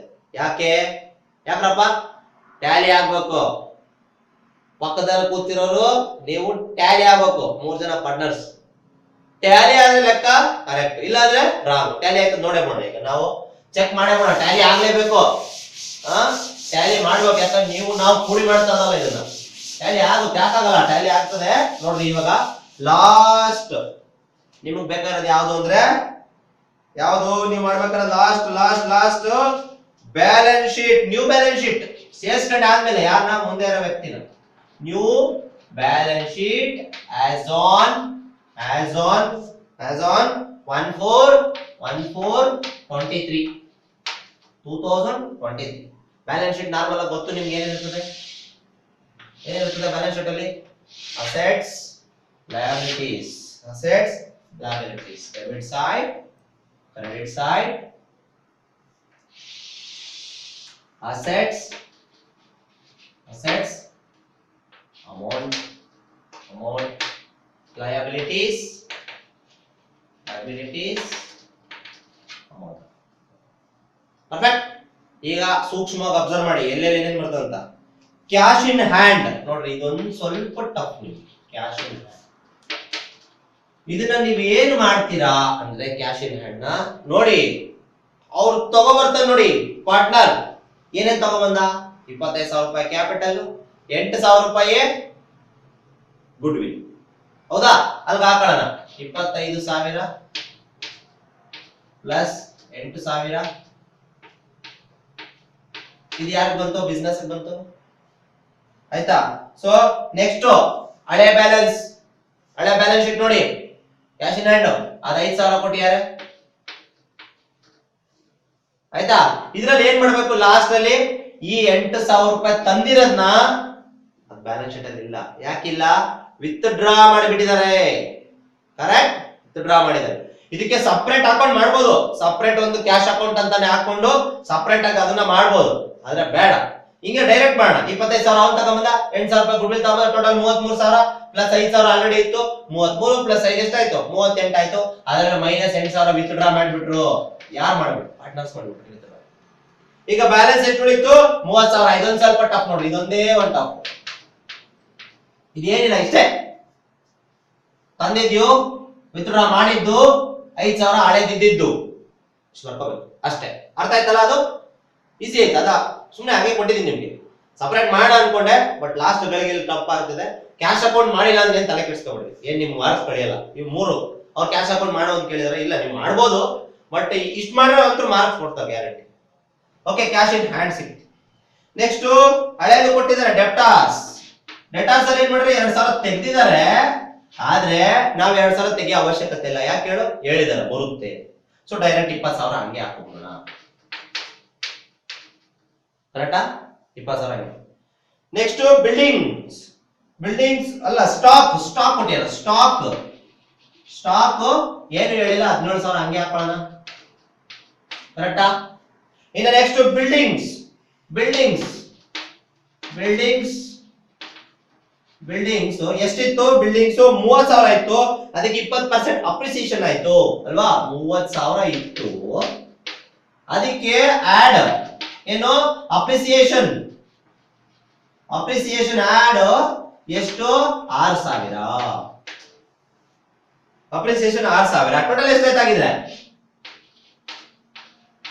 S1: ಯಾಕ್ರಪ್ಪ? ಟ್ಯಾಲಿ ಆಗ್ಬೇಕು. ಪಕ್ಕದಲ್ಲಿ ಕೂತಿರೋರು ನೀವು ಟ್ಯಾಲಿ ಆಗ್ಬೇಕು. 3 ಜನ ಪಾರ್ಟ್ನರ್ಸ್ ಟ್ಯಾಲಿ ಆದ್ರೆ ಲೆಕ್ಕ ಕರೆಕ್ಟ್, ಇಲ್ಲ ಅಂದ್ರೆ ರಾಂಗ್. ಟ್ಯಾಲಿ ಆಯ್ತು ನೋಡೇ ಮಾಡೋಣ. ಈಗ ನಾವು ಚೆಕ್ ಮಾಡೇ ಮಾಡೋಣ. ಟ್ಯಾಲಿ ಆಗ್ಲೇಬೇಕು. ಟ್ಯಾಲಿ ಮಾಡ್ಬೇಕು. ಯಾಕಂದ್ರೆ ನಾವು ಕೂಡಿ ಮಾಡ್ತಾ ಇದ್ದಲ್ಲ ಇದನ್ನ. ಟ್ಯಾಲಿ ಆಗುತ್ತೆ. ಯಾಕಾಗಲ್ಲ? ಟ್ಯಾಲಿ ಆಗ್ತದೆ. ನೋಡ್ರಿ ಇವಾಗ ಲಾಸ್ಟ್ ನಿಮಗ್ ಬೇಕಾಗಿರೋದು ಯಾವ್ದು ಅಂದ್ರೆ ಯಾವ್ದು ನೀವು ಮಾಡ್ಬೇಕಾದ್ರೆ last balance sheet. New balance sheet ಸೇರ್ಸ್ಕೊಂಡೆ ಆದ್ಮೇಲೆ ಯಾರನ್ನ ಮುಂದೆ ಇರೋ ವ್ಯಕ್ತಿನ new balance sheet as on 1/4/23 2023 balance sheet normal ಆಗಿ ಗೊತ್ತು ನಿಮ್ಗೆ ಏನಿರ್ತದೆ ಬ್ಯಾಲೆನ್ಸ್ ಶೀಟ್ ಅಲ್ಲಿ assets liabilities debit side credit side assets amount liabilities amount perfect. ಈಗ ಸೂಕ್ಷ್ಮವಾಗಿ ಅಬ್ಸರ್ವ್ ಮಾಡಿ ಎಲ್ಲೆಲ್ಲಿ ಏನೇನ್ ಬರ್ತದೆ ಅಂತ. ಕ್ಯಾಶ್ ಇನ್ ಹ್ಯಾಂಡ್ ನೋಡ್ರಿ, ಇದೊಂದು ಸ್ವಲ್ಪ ಟಫ್ ನಿಮ್ಗೆ. ಕ್ಯಾಶ್ ಇನ್ ಹ್ಯಾಂಡ್ ಇದನ್ನ ನೀವು ಏನು ಮಾಡ್ತೀರಾ ಅಂದ್ರೆ ಕ್ಯಾಶ್ ಇನ್ ಹ್ಯಾಂಡ್ ನ ನೋಡಿ, ಅವ್ರು ತಗೋಬರ್ತಾರೆ ನೋಡಿ ಪಾರ್ಟ್ನರ್. ಏನೇನ್ ತಗೊಬಂದ? 25,000 ರೂಪಾಯಿ ಕ್ಯಾಪಿಟಲ್, 8,000 ರೂಪಾಯಿ ಗುಡ್ ವಿಲ್. ಹೌದಾ? ಅಲ್ಗ ಹಾಕೊಳ್ಳೋಣ 25,000 ಪ್ಲಸ್ 8,000. ಇದು ಯಾರಿಗೆ ಬಂತು? ಬಿಸ್ನೆಸ್ ಬಂತು. ಆಯ್ತಾ? ಸೊ ನೆಕ್ಸ್ಟ್ ಹಳೆ ಬ್ಯಾಲೆನ್ಸ್ ಶೀಟ್ ನೋಡಿ, ಕ್ಯಾಶ್ ಇನ್ ಹ್ಯಾಂಡ್ ಅದು 5,000 ಕೊಟ್ಟಿದ್ದಾರೆ. ಆಯ್ತಾ? ಇದ್ರಲ್ಲಿ ಏನ್ ಮಾಡ್ಬೇಕು? ಲಾಸ್ಟ್ ಅಲ್ಲಿ ಈ 8,000 ರೂಪಾಯಿ ತಂದಿರೋದ್ನ ಅದು ಬ್ಯಾಲೆನ್ಸ್ ಶೀಟ್ ಅಲ್ಲಿ ಇಲ್ಲ. ಯಾಕಿಲ್ಲ? ವಿತ್ ಡ್ರಾ ಮಾಡಿಬಿಟ್ಟಿದ್ದಾರೆ. ಕರೆಕ್ಟ್? ವಿತ್ ಡ್ರಾ ಮಾಡಿದ್ದಾರೆ. ಇದಕ್ಕೆ ಸಪರೇಟ್ ಅಕೌಂಟ್ ಮಾಡ್ಬೋದು, ಸಪರೇಟ್ ಒಂದು ಕ್ಯಾಶ್ ಅಕೌಂಟ್ ಅಂತಾನೆ ಹಾಕೊಂಡು ಸಪರೇಟ್ ಆಗಿ ಅದನ್ನ ಮಾಡ್ಬೋದು. ಆದ್ರೆ ಬೇಡ, ಹಿಂಗೆ ಡೈರೆಕ್ಟ್ ಮಾಡೋಣ. 25,000 ಅವ್ನು ತಗೊಂಬಂದ, 8,000 ರೂಪಾಯಿ ಗುಡ್ ವಿಲ್ ತಗೊಂಡ, ಟೋಟಲ್ 33,000 ಪ್ಲಸ್ 5,000 ಆಲ್ರೆಡಿ ಇತ್ತು. 33 ಪ್ಲಸ್ 5 ಎಷ್ಟಾಯ್ತು? 38 ಆಯ್ತು. ಅದ್ರಲ್ಲಿ ಮೈನಸ್ 8,000 ವಿತ್ ಡ್ರಾ ಮಾಡ್ಬಿಟ್ರು. ಯಾರು ಮಾಡ್ಬಿಟ್ರು? ಪಾರ್ಟ್ನರ್ಸ್ ಮಾಡ್ಬಿಟ್ರು. ಈಗ ಬ್ಯಾಲೆನ್ಸ್ ಎಷ್ಟು ಉಳಿತು? 30,000. ಇದೊಂದು ಸ್ವಲ್ಪ ಟಫ್ ನೋಡ್ರಿ, ಇದೊಂದೇ ಒಂದು ಟಫ್. ಇದೇನಿಲ್ಲ, ಇಷ್ಟೇ ತಂದಿದ್ಯು, ವಿತ್ ಡ್ರಾ ಮಾಡಿದ್ದು 5,000, ಹಳೇದಿದ್ದು ಬರ್ಕೋಬೇಕು ಅಷ್ಟೇ. ಅರ್ಥ ಆಯ್ತಲ್ಲ? ಅದು ಈಸಿ ಆಯ್ತು. ಅದ ಸುಮ್ಮನೆ ಹಾಗೆ ಕೊಟ್ಟಿದ್ದೀನಿ ನಿಮ್ಗೆ. ಸಪರೇಟ್ ಮಾಡ ಅನ್ಕೊಂಡೆ, ಬಟ್ ಲಾಸ್ಟ್ ಗಳಿಗೆ ಟಫ್ ಆಗ್ತದೆ. ಕ್ಯಾಶ್ ಅಕೌಂಟ್ ಮಾಡಿಲ್ಲ ಅಂದ್ರೆ ಏನ್ ತಲೆ ಕೆಡಿಸ್ಕೊಬೇಡಿ, ಏನ್ ನಿಮ್ ಮಾರ್ಕ್ಸ್ ಕಳಿಯಲ್ಲ. ಇವ್ ಮೂರು ಅವ್ರು ಕ್ಯಾಶ್ ಅಕೌಂಟ್ ಮಾಡೋ ಅಂತ ಕೇಳಿದ್ರೆ ಇಲ್ಲ, ನೀವು ಮಾಡ್ಬೋದು, ಬಟ್ ಇಷ್ಟು ಮಾಡಿದ್ರೆ ಅಂತೂ ಮಾರ್ಕ್ಸ್ ಕೊಡ್ತಾರೆ guarantee. Okay, cash in hand ಸಿಕ್ತು. ನೆಕ್ಸ್ಟ್ ಹಳೇದು ಕೊಟ್ಟಿದ್ದಾರೆ ಡೆಪ್ಟಾರ್ಸ್ ಅಲ್ಲಿ ಏನ್ ಮಾಡ್ರಿ? 2,000 ತೆಗ್ದಿದ್ದಾರೆ. ಆದ್ರೆ ನಾವ್ 2,000 ತೆಗಿಯೋ ಅವಶ್ಯಕತೆ ಇಲ್ಲ. ಯಾಕೆ ಹೇಳು? ಹೇಳಿದಾರೆ ಬರುತ್ತೆ. ಸೊ ಡೈರೆಕ್ಟ್ 20,000 ಹಂಗೆ ಹಾಕೋಣ. ಕರೆಕ್ಟಾ? 20,000 ಹಂಗೆ. ನೆಕ್ಸ್ಟ್ ಬಿಲ್ಡಿಂಗ್ಸ್ ಅಲ್ಲ, ಸ್ಟಾಕ್ ಕೊಟ್ಟಿಲ್ಲ. ಸ್ಟಾಕ್ ಏನು ಹೇಳಿಲ್ಲ, 17,000 ಹಂಗೆ ಹಾಕೋಣ. ಕರೆಕ್ಟಾ? ಇನ್ನು ನೆಕ್ಸ್ಟ್ ಬಿಲ್ಡಿಂಗ್ಸ್ ಎಷ್ಟಿತ್ತು? ಬಿಲ್ಡಿಂಗ್ಸ್ 30,000 ಇತ್ತು. ಅದಕ್ಕೆ 20% ಅಪ್ರಿಸಿಯೇಷನ್ ಆಯ್ತು ಅಲ್ವಾ? 30,000 ಇತ್ತು. ಅದಕ್ಕೆ ಆಡ್ ಏನು? ಅಪ್ರಿಸಿಯೇಷನ್ ಆಡ್ ಎಷ್ಟು? 6,000. ಅಪ್ರಿಸಿಯೇಷನ್ 6,000. ಟೋಟಲ್ ಎಷ್ಟಾಯ್ತಾಗಿದೆ?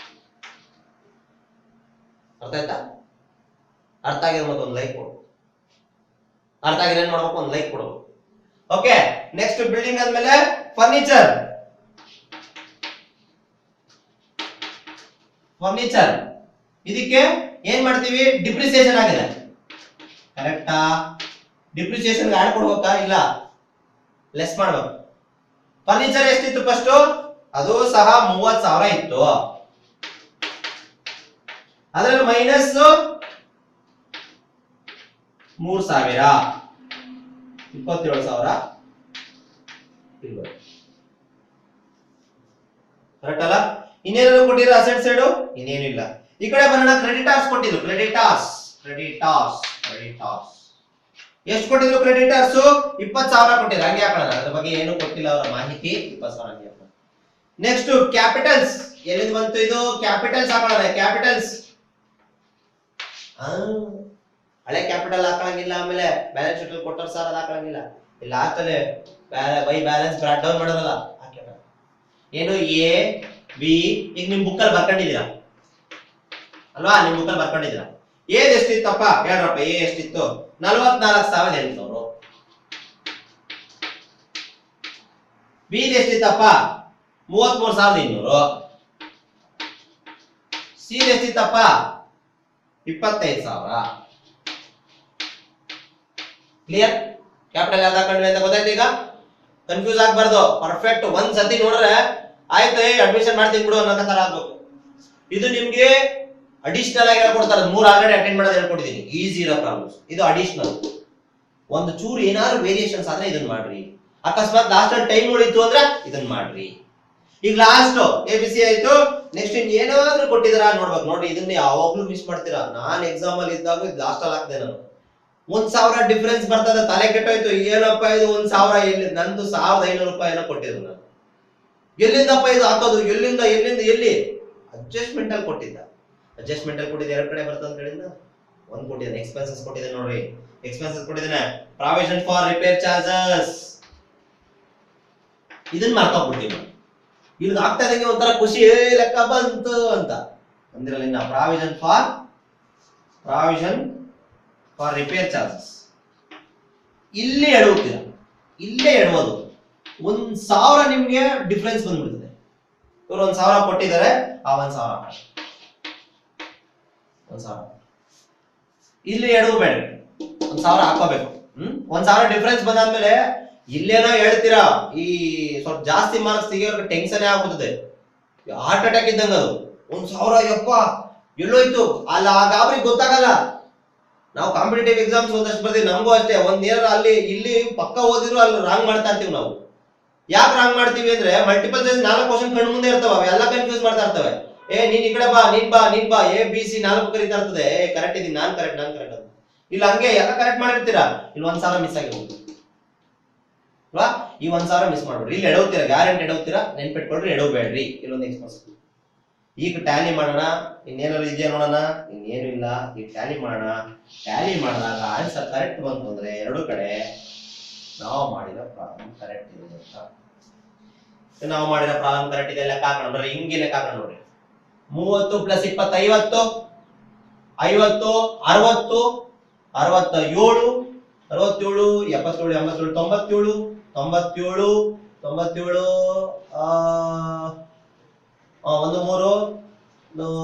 S1: ಅರ್ಥ ಆಯ್ತಾ? ಅರ್ಥ ಆಗಿರೋ ಮತ್ತೆ ಒಂದು ಲೈಕ್ ಕೊಡು. ಅರ್ಥ ಆಗಿರೋ ಏನ್ ಮಾಡ್ಬೇಕು? ಒಂದು ಲೈಕ್ ಕೊಡು. ಓಕೆ, ನೆಕ್ಸ್ಟ್ ಬಿಲ್ಡಿಂಗ್ ಆದ್ಮೇಲೆ ಫರ್ನಿಚರ್. ಇದಕ್ಕೆ ಏನ್ ಮಾಡ್ತೀವಿ? ಡಿಪ್ರಿಸಿಯೇಷನ್ ಆಗಿದೆ. ಕರೆಕ್ಟಾ? ಡಿಪ್ರಿಸಿಯೇಷನ್ ಆಡ್ ಕೊಡ್ಬೇಕಾ? ಇಲ್ಲ, ಲೆಸ್ ಮಾಡ್ಬೇಕು. ಫರ್ನಿಚರ್ ಎಷ್ಟಿತ್ತು ಫಸ್ಟ್? ಅದು ಸಹ 30,000 ಇತ್ತು. ಅದರಲ್ಲಿ ಮೈನಸ್ 3,000, 27,000 ಕರೆಕ್ಟ್ ಅಲ್ಲ? ಇನ್ನೇನಾದ್ರು ಕೊಟ್ಟಿರೋ ಅಸೆಟ್ ಸೈಡ್? ಇನ್ನೇನಿಲ್ಲ. ಈ ಕಡೆ ಬರೋಣ. ಕ್ರೆಡಿಟಾರ್ಸ್ ಕೊಟ್ಟಿದ್ರು. ಕ್ರೆಡಿಟಾರ್ಸ್ ಎಷ್ಟು ಕೊಟ್ಟಿದ್ರು? ಕ್ರೆಡಿಟಾರ್ಸ್ 20,000 ಕೊಟ್ಟಿದ್ರು. ಹಂಗೆ ಹಾಕೋಣ, ಅದ್ರ ಬಗ್ಗೆ ಏನು ಕೊಟ್ಟಿಲ್ಲ ಅವರ ಮಾಹಿತಿ. 20,000 ಹಂಗೆ ಹಾಕೋಣ. ನೆಕ್ಸ್ಟ್ ಕ್ಯಾಪಿಟಲ್ಸ್ ಎಲ್ಲಿಂದ ಬಂತು? ಇದು ಕ್ಯಾಪಿಟಲ್ಸ್ ಹಾಕೋಣ. ಕ್ಯಾಪಿಟಲ್ಸ್ ಹಳೆ ಕ್ಯಾಪಿಟಲ್ ಹಾಕಂಗಿಲ್ಲ. ಆಮೇಲೆ ಬ್ಯಾಲೆನ್ಸ್ ಶೀಟ್ ಅಲ್ಲಿ ಕೊಟ್ಟರು ಸರ್, ಅದು ಹಾಕಂಗಿಲ್ಲ. ಲಾಸ್ಟ್ ಅಲ್ಲಿ ಬೈ ಬ್ಯಾಲೆನ್ಸ್ ಬ್ರಾಟ್ ಡೌನ್ ಮಾಡೋದಲ್ಲ, ಏನು? A B. ಈಗ ನಿಮ್ ಬುಕ್ ಅಲ್ಲಿ ಬರ್ಕೊಂಡಿದ್ದೀರಾ ಅಲ್ವಾ? ನಿಮ್ ಬುಕ್ ಅಲ್ಲಿ ಬರ್ಕೊಂಡಿದ್ದೀರಾ. ಏದ್ ಎಷ್ಟಿತ್ತಪ್ಪ? ಹೇಳ್ರಪ್ಪ. ಎ ಎಷ್ಟಿತ್ತು? 44,800. ಬಿ ಎಷ್ಟಿತ್ತಪ್ಪ? 33,200. ಸಿ ಎಷ್ಟಿತ್ತಪ್ಪ? 25,000. ಕ್ಲಿಯರ್? ಕ್ಯಾಪಿಟಲ್ ಯಾವ್ದು ಹಾಕೊಂಡ್ವಿ ಅಂತ ಗೊತ್ತಾಯ್ತು ಈಗ. ಕನ್ಫ್ಯೂಸ್ ಆಗ್ಬಾರ್ದು, ಪರ್ಫೆಕ್ಟ್ ಒಂದ್ ಸತಿ ನೋಡ್ರೆ ಆಯ್ತು ಅಡ್ಮಿಷನ್ ಮಾಡ್ತೀನಿ ಬಿಡು ಅನ್ನೋ ತರ ಆಗ್ಬೇಕು. ಇದು ನಿಮ್ಗೆ ಅಡಿಷನಲ್ ಆಗಿ ಹೇಳ್ಕೊಡ್ತಾರೆ, 3 ಆಲ್ರೆಡಿ ಅಟೆಂಡ್ ಮಾಡೋದು ಹೇಳ್ಕೊಟ್ಟಿದ್ದೀನಿ, ಈಸಿ ಇರೋ ಪ್ರಾಬ್ಲಮ್ಸ್. ಇದು ಅಡಿಷನಲ್, ಒಂದು ಚೂರು ಏನಾದ್ರು ವೇರಿಯೇಷನ್ಸ್ ಆದ್ರೆ ಇದನ್ನ ಮಾಡ್ರಿ. ಅಕಸ್ಮಾತ್ ಲಾಸ್ಟ್ ಟೈಮ್ ಉಳಿತು ಅಂದ್ರೆ ಇದನ್ನ ಮಾಡ್ರಿ. ಈಗ ಲಾಸ್ಟ್ ABC ಆಯ್ತು, ನೆಕ್ಸ್ಟ್ ಇನ್ ಏನಾದ್ರೂ ಕೊಟ್ಟಿದಾರ ನೋಡ್ಬೇಕು. ನೋಡ್ರಿ ಇದನ್ನ ಯಾವಾಗ್ಲೂ ಮಿಸ್ ಮಾಡ್ತೀರಾ. ನಾನ್ ಎಕ್ಸಾಮ್ ಅಲ್ಲಿ ಇದ್ದಾಗ ಲಾಸ್ಟ್ ಅಲ್ಲಿ ಹಾಕ್ದೆ ನಾನು, 1000 ಡಿಫರೆನ್ಸ್ ಬರ್ತದೆ, ತಲೆ ಕೆಟ್ಟೋಯ್ತು. ಏನಪ್ಪ ಇದು 1000 ಎಲ್ಲಿ, ನಂದು 1500 ರೂಪಾಯಿ ಏನೋ ಕೊಟ್ಟಿದ್ರು ನಾನು. ಎಲ್ಲಿಂದಪ್ಪ ಇದು ಹಾಕೋದು, ಎಲ್ಲಿಂದ ಎಲ್ಲಿ ಅಡ್ಜಸ್ಟ್ಮೆಂಟ್ ಅಲ್ಲಿ ಕೊಟ್ಟಿದ್ದ. ಅಡ್ಜಸ್ಟ್ಮೆಂಟ್ ಅಲ್ಲಿ ಕೊಟ್ಟಿದ್ದ 2 ಕಡೆ ಬರ್ತದೆ ಅಂತ ಹೇಳಿದ್ನ. ಒಂದು ಕೊಟ್ಟಿದ್ದಾನೆ, ಎಕ್ಸ್ಪೆನ್ಸಸ್ ಕೊಟ್ಟಿದ್ದಾನೆ ನೋಡ್ರಿ, ಎಕ್ಸ್ಪೆನ್ಸಸ್ ಕೊಟ್ಟಿದ್ದಾನೆ, ಪ್ರಾವಿಷನ್ ಫಾರ್ ರಿಪೇರ್ ಚಾರ್ಜಸ್. ಇದನ್ನ ಮಾಡ್ಕೊಂಡ್ಬಿಡ್ತೀವಿ. ಇಲ್ಲಿ ಆಗ್ತಾ ಇದ್ದಂಗೆ ಒಂಥರ ಖುಷಿ, ಲೆಕ್ಕ ಬಂತು ಅಂತ ಅಂದಿರಲಿಲ್ಲ. ಪ್ರಾವಿಷನ್ ಫಾರ್ ರಿಪೇರ್ ಚಾರ್ಜಸ್ ಇಲ್ಲಿ ಎಡವುತ್ತೀರ, ಇಲ್ಲೇ ಎಡವುದು. 1000 ನಿಮ್ಗೆ ಡಿಫರೆನ್ಸ್ ಬಂದ್ಬಿಡ್ತದೆ. ಇವ್ರು 1000 ಕೊಟ್ಟಿದ್ದಾರೆ, ಆ 1000 ಇಲ್ಲಿ ಎಡವಬೇಡ್ರಿ, 1000 ಹಾಕೋಬೇಕು. 1000 ಡಿಫರೆನ್ಸ್ ಬಂದಾದ್ಮೇಲೆ ಇಲ್ಲೇನೋ ಹೇಳ್ತೀರಾ, ಈ ಸ್ವಲ್ಪ ಜಾಸ್ತಿ ಮಾರ್ಕ್ಸ್ ತೆಗಿಯೋರ್ಗೆ ಟೆನ್ಷನ್ ಆಗ್ಬಿಡ್ತದೆ, ಹಾರ್ಟ್ ಅಟ್ಯಾಕ್ ಇದ್ದಂಗ ಅದು. 1000 ಯಪ್ಪ ಎಲ್ಲೋಯ್ತು ಅಲ್ಲ, ಆ ಗಾಬರಿ ಗೊತ್ತಾಗಲ್ಲ. ನಾವು ಕಾಂಪಿಟೇಟಿವ್ ಎಕ್ಸಾಮ್ಸ್ ಒಂದಷ್ಟು ಬರ್ತೀವಿ, ನಮಗೂ ಅಷ್ಟೇ. ಒಂದೇನಾರ ಅಲ್ಲಿ ಇಲ್ಲಿ ಪಕ್ಕ ಓದಿದ್ರು ಅಲ್ಲಿ ರಾಂಗ್ ಮಾಡ್ತಾ ಇರ್ತೀವಿ ನಾವು. ಯಾಕೆ ರಾಂಗ್ ಮಾಡ್ತೀವಿ ಅಂದ್ರೆ ಮಲ್ಟಿಪಲ್ ಚಾಯ್ಸ್ 4 ಕ್ವಶನ್ ಕಣ್ಣು ಮುಂದೆ ಇರ್ತವೆ, ಅವೆಲ್ಲ ಕನ್ಫ್ಯೂಸ್ ಮಾಡ್ತಾ ಇರ್ತವೆ. ನೀನ್ ಈ ಕಡೆ ಬಾ, ನೀನ್ ಬಾ ABC 4 ಕರೀತಾ ಇರ್ತದೆ. ಕರೆಕ್ಟ್ ಇದೀನಿ, ನಾನ್ ಕರೆಕ್ಟ್ ಅಂತ. ಇಲ್ಲ ಹಂಗೆ ಎಲ್ಲ ಕರೆಕ್ಟ್ ಮಾಡಿರ್ತೀರಾ, ಇಲ್ಲಿ 1000 ಮಿಸ್ ಆಗಿರ್ಬೋದು ಅಲ್ವಾ? ಈ 1000 ಮಿಸ್ ಮಾಡ್ಬೇಡ್ರಿ. ಇಲ್ಲಿ ಎಡವುತ್ತೀರಾ, ಗ್ಯಾರಂಟಿ ಎಡವುತ್ತೀರಾ, ನೆನ್ಪಿಟ್ಕೊಳ್ರಿ, ಎಡವಬೇಡ್ರಿ. ಇಲ್ಲೊಂದು ಎಕ್ಸ್ಪೋಸ್. ಈಗ ಟ್ಯಾಲಿ ಮಾಡೋಣ, ಇನ್ನೇನಾದ್ರು ಇದೆಯಾ ನೋಡೋಣ. ಇನ್ನೇನು ಇಲ್ಲ, ಈಗ ಟ್ಯಾಲಿ ಮಾಡೋಣ. ಟ್ಯಾಲಿ ಮಾಡಿದಾಗ ಆನ್ಸರ್ ಕರೆಕ್ಟ್ ಬಂತು ಅಂದ್ರೆ 2 ಕಡೆ ನಾವು ಮಾಡಿರೋ ಪ್ರಾಬ್ಲಮ್ ಕರೆಕ್ಟ್ ಇದೆ ಅಂತ. ನಾವು ಮಾಡಿರೋ ಪ್ರಾಬ್ಲಮ್ ಕರೆಕ್ಟ್ ಇದೆ, ಲೆಕ್ಕ ಹಾಕೋಣ ನೋಡ್ರಿ. ಹಿಂಗೆ ಲೆಕ್ಕ ಹಾಕೋಣ ನೋಡ್ರಿ. 30 + 20 50, 50 60 67 67 77 87 97 97 97 1 3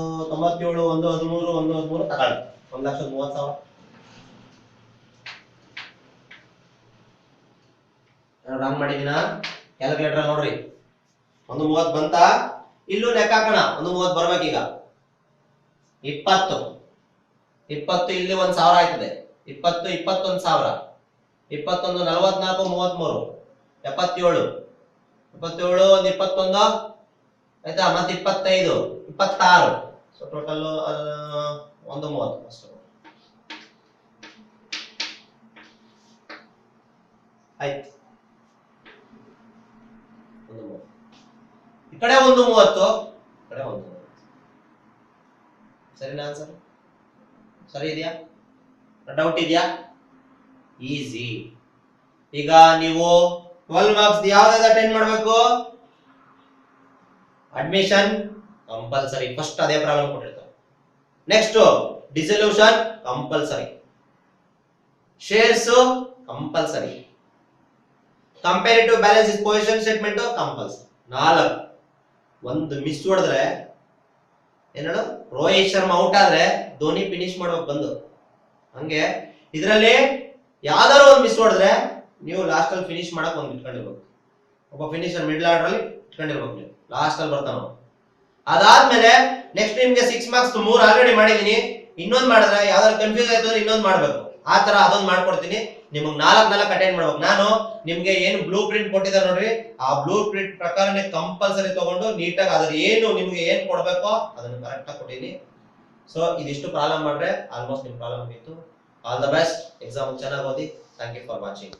S1: 97 1 13 1 13 ತಗೊಳ್ಳಿ. 1,30,30,000 ರನ್ ಮಾಡಿದಿನ ಕ್ಯಾಲ್ಕುಲೇಟರ್ ನೋಡ್ರಿ. 130 ಬಂತ, ಇಲ್ಲೂ ಲೆಕ್ಕ ಹಾಕೋಣ. 130 ಬರ್ಬೇಕೀಗ. 20 ಇಲ್ಲಿ 1000 ಆಯ್ತದೆ. 20 21,000 21 44 33 77 77 1 21 ಆಯ್ತಾ, ಮತ್ತೆ 25 26. ಸೊ ಟೋಟಲ್ 130 ಅಷ್ಟು ಆಯ್ತು. ಈ ಕಡೆ 130, ಈ ಕಡೆ 130. ಸರಿನಾ ಆನ್ಸರ್? ಸರಿ ಇದೆಯಾ? ಡೌಟ್ ಇದೆಯಾ? ಈಸಿ. ಈಗ ನೀವು 12 ಮಾರ್ಕ್ಸ್ ಯಾವ್ದಾದ್ರು ಅಟೆಂಡ್ ಮಾಡಬೇಕು? ಅಡ್ಮಿಷನ್ ಕಂಪಲ್ಸರಿ, ಫಸ್ಟ್ ಅದೇ ಪ್ರಾಬ್ಲಮ್ ಕೊಟ್ಟಿರ್ತಾರೆ. Next dissolution compulsory, shares compulsory, comparative balance position statement compulsory. 4 ಒಂದು ಮಿಸ್ ಹೊಡೆದ್ರೆ ಏನೇಳು, ರೋಹಿತ್ ಶರ್ಮಾ ಔಟ್ ಆದ್ರೆ ಧೋನಿ ಫಿನಿಶ್ ಮಾಡ್ಬೇಕು ಬಂದು. ಹಂಗೆ ಇದರಲ್ಲಿ ಯಾವ್ದಾರು ಒಂದು ಮಿಸ್ ಹೊಡೆದ್ರೆ ನೀವು ಲಾಸ್ಟ್ ಅಲ್ಲಿ ಫಿನಿಶ್ ಮಾಡಕ್ ಒಂದು ಇಟ್ಕೊಂಡಿರ್ಬೇಕು. ಒಬ್ಬ ಫಿನಿಶರ್ ಮಿಡ್ಲ್ ಆರ್ಡರ್ ಅಲ್ಲಿ ಇಟ್ಕೊಂಡಿರ್ಬೇಕು, ನೀವು ಲಾಸ್ಟ್ ಅಲ್ಲಿ ಬರ್ತಾನ. ಅದಾದ್ಮೇಲೆ ನೆಕ್ಸ್ಟ್ ನಿಮ್ಗೆ 6 ಮಾರ್ಕ್ಸ್ 3 ಆಲ್ರೆಡಿ ಮಾಡಿದೀನಿ. ಇನ್ನೊಂದು ಮಾಡಿದ್ರೆ ಯಾವ್ದಾದ್ರು ಕನ್ಫ್ಯೂಸ್ ಆಯ್ತು ಅಂದ್ರೆ ಇನ್ನೊಂದು ಮಾಡ್ಬೇಕು. ಆ ತರ ಅದೊಂದು ಮಾಡ್ಕೊಡ್ತೀನಿ. ನಿಮಗೆ 4 ಅಟೆಂಡ್ ಮಾಡ್ಬೇಕು. ನಾನು ನಿಮ್ಗೆ ಏನು ಬ್ಲೂ ಪ್ರಿಂಟ್ ಕೊಟ್ಟಿದ್ದಾರೆ ನೋಡ್ರಿ, ಆ ಬ್ಲೂ ಪ್ರಿಂಟ್ ಪ್ರಕಾರನೇ ಕಂಪಲ್ಸರಿ ತಗೊಂಡು ನೀಟಾಗಿ ಅದ್ರ ಏನು ನಿಮ್ಗೆ ಏನ್ ಕೊಡ್ಬೇಕೋ ಅದನ್ನ ಕರೆಕ್ಟ್ ಆಗಿ ಕೊಟ್ಟಿನಿ. ಸೊ ಇದಿಷ್ಟು ಪ್ರಾಬ್ಲಮ್ ಮಾಡ್ರೆ ಆಲ್ಮೋಸ್ಟ್ ನಿಮ್ ಪ್ರಾಬ್ಲಮ್ ಇತ್ತು. ಆಲ್ ದ ಬೆಸ್ಟ್, ಎಕ್ಸಾಮ್ ಚೆನ್ನಾಗಿ ಓದಿ. Thank you for watching.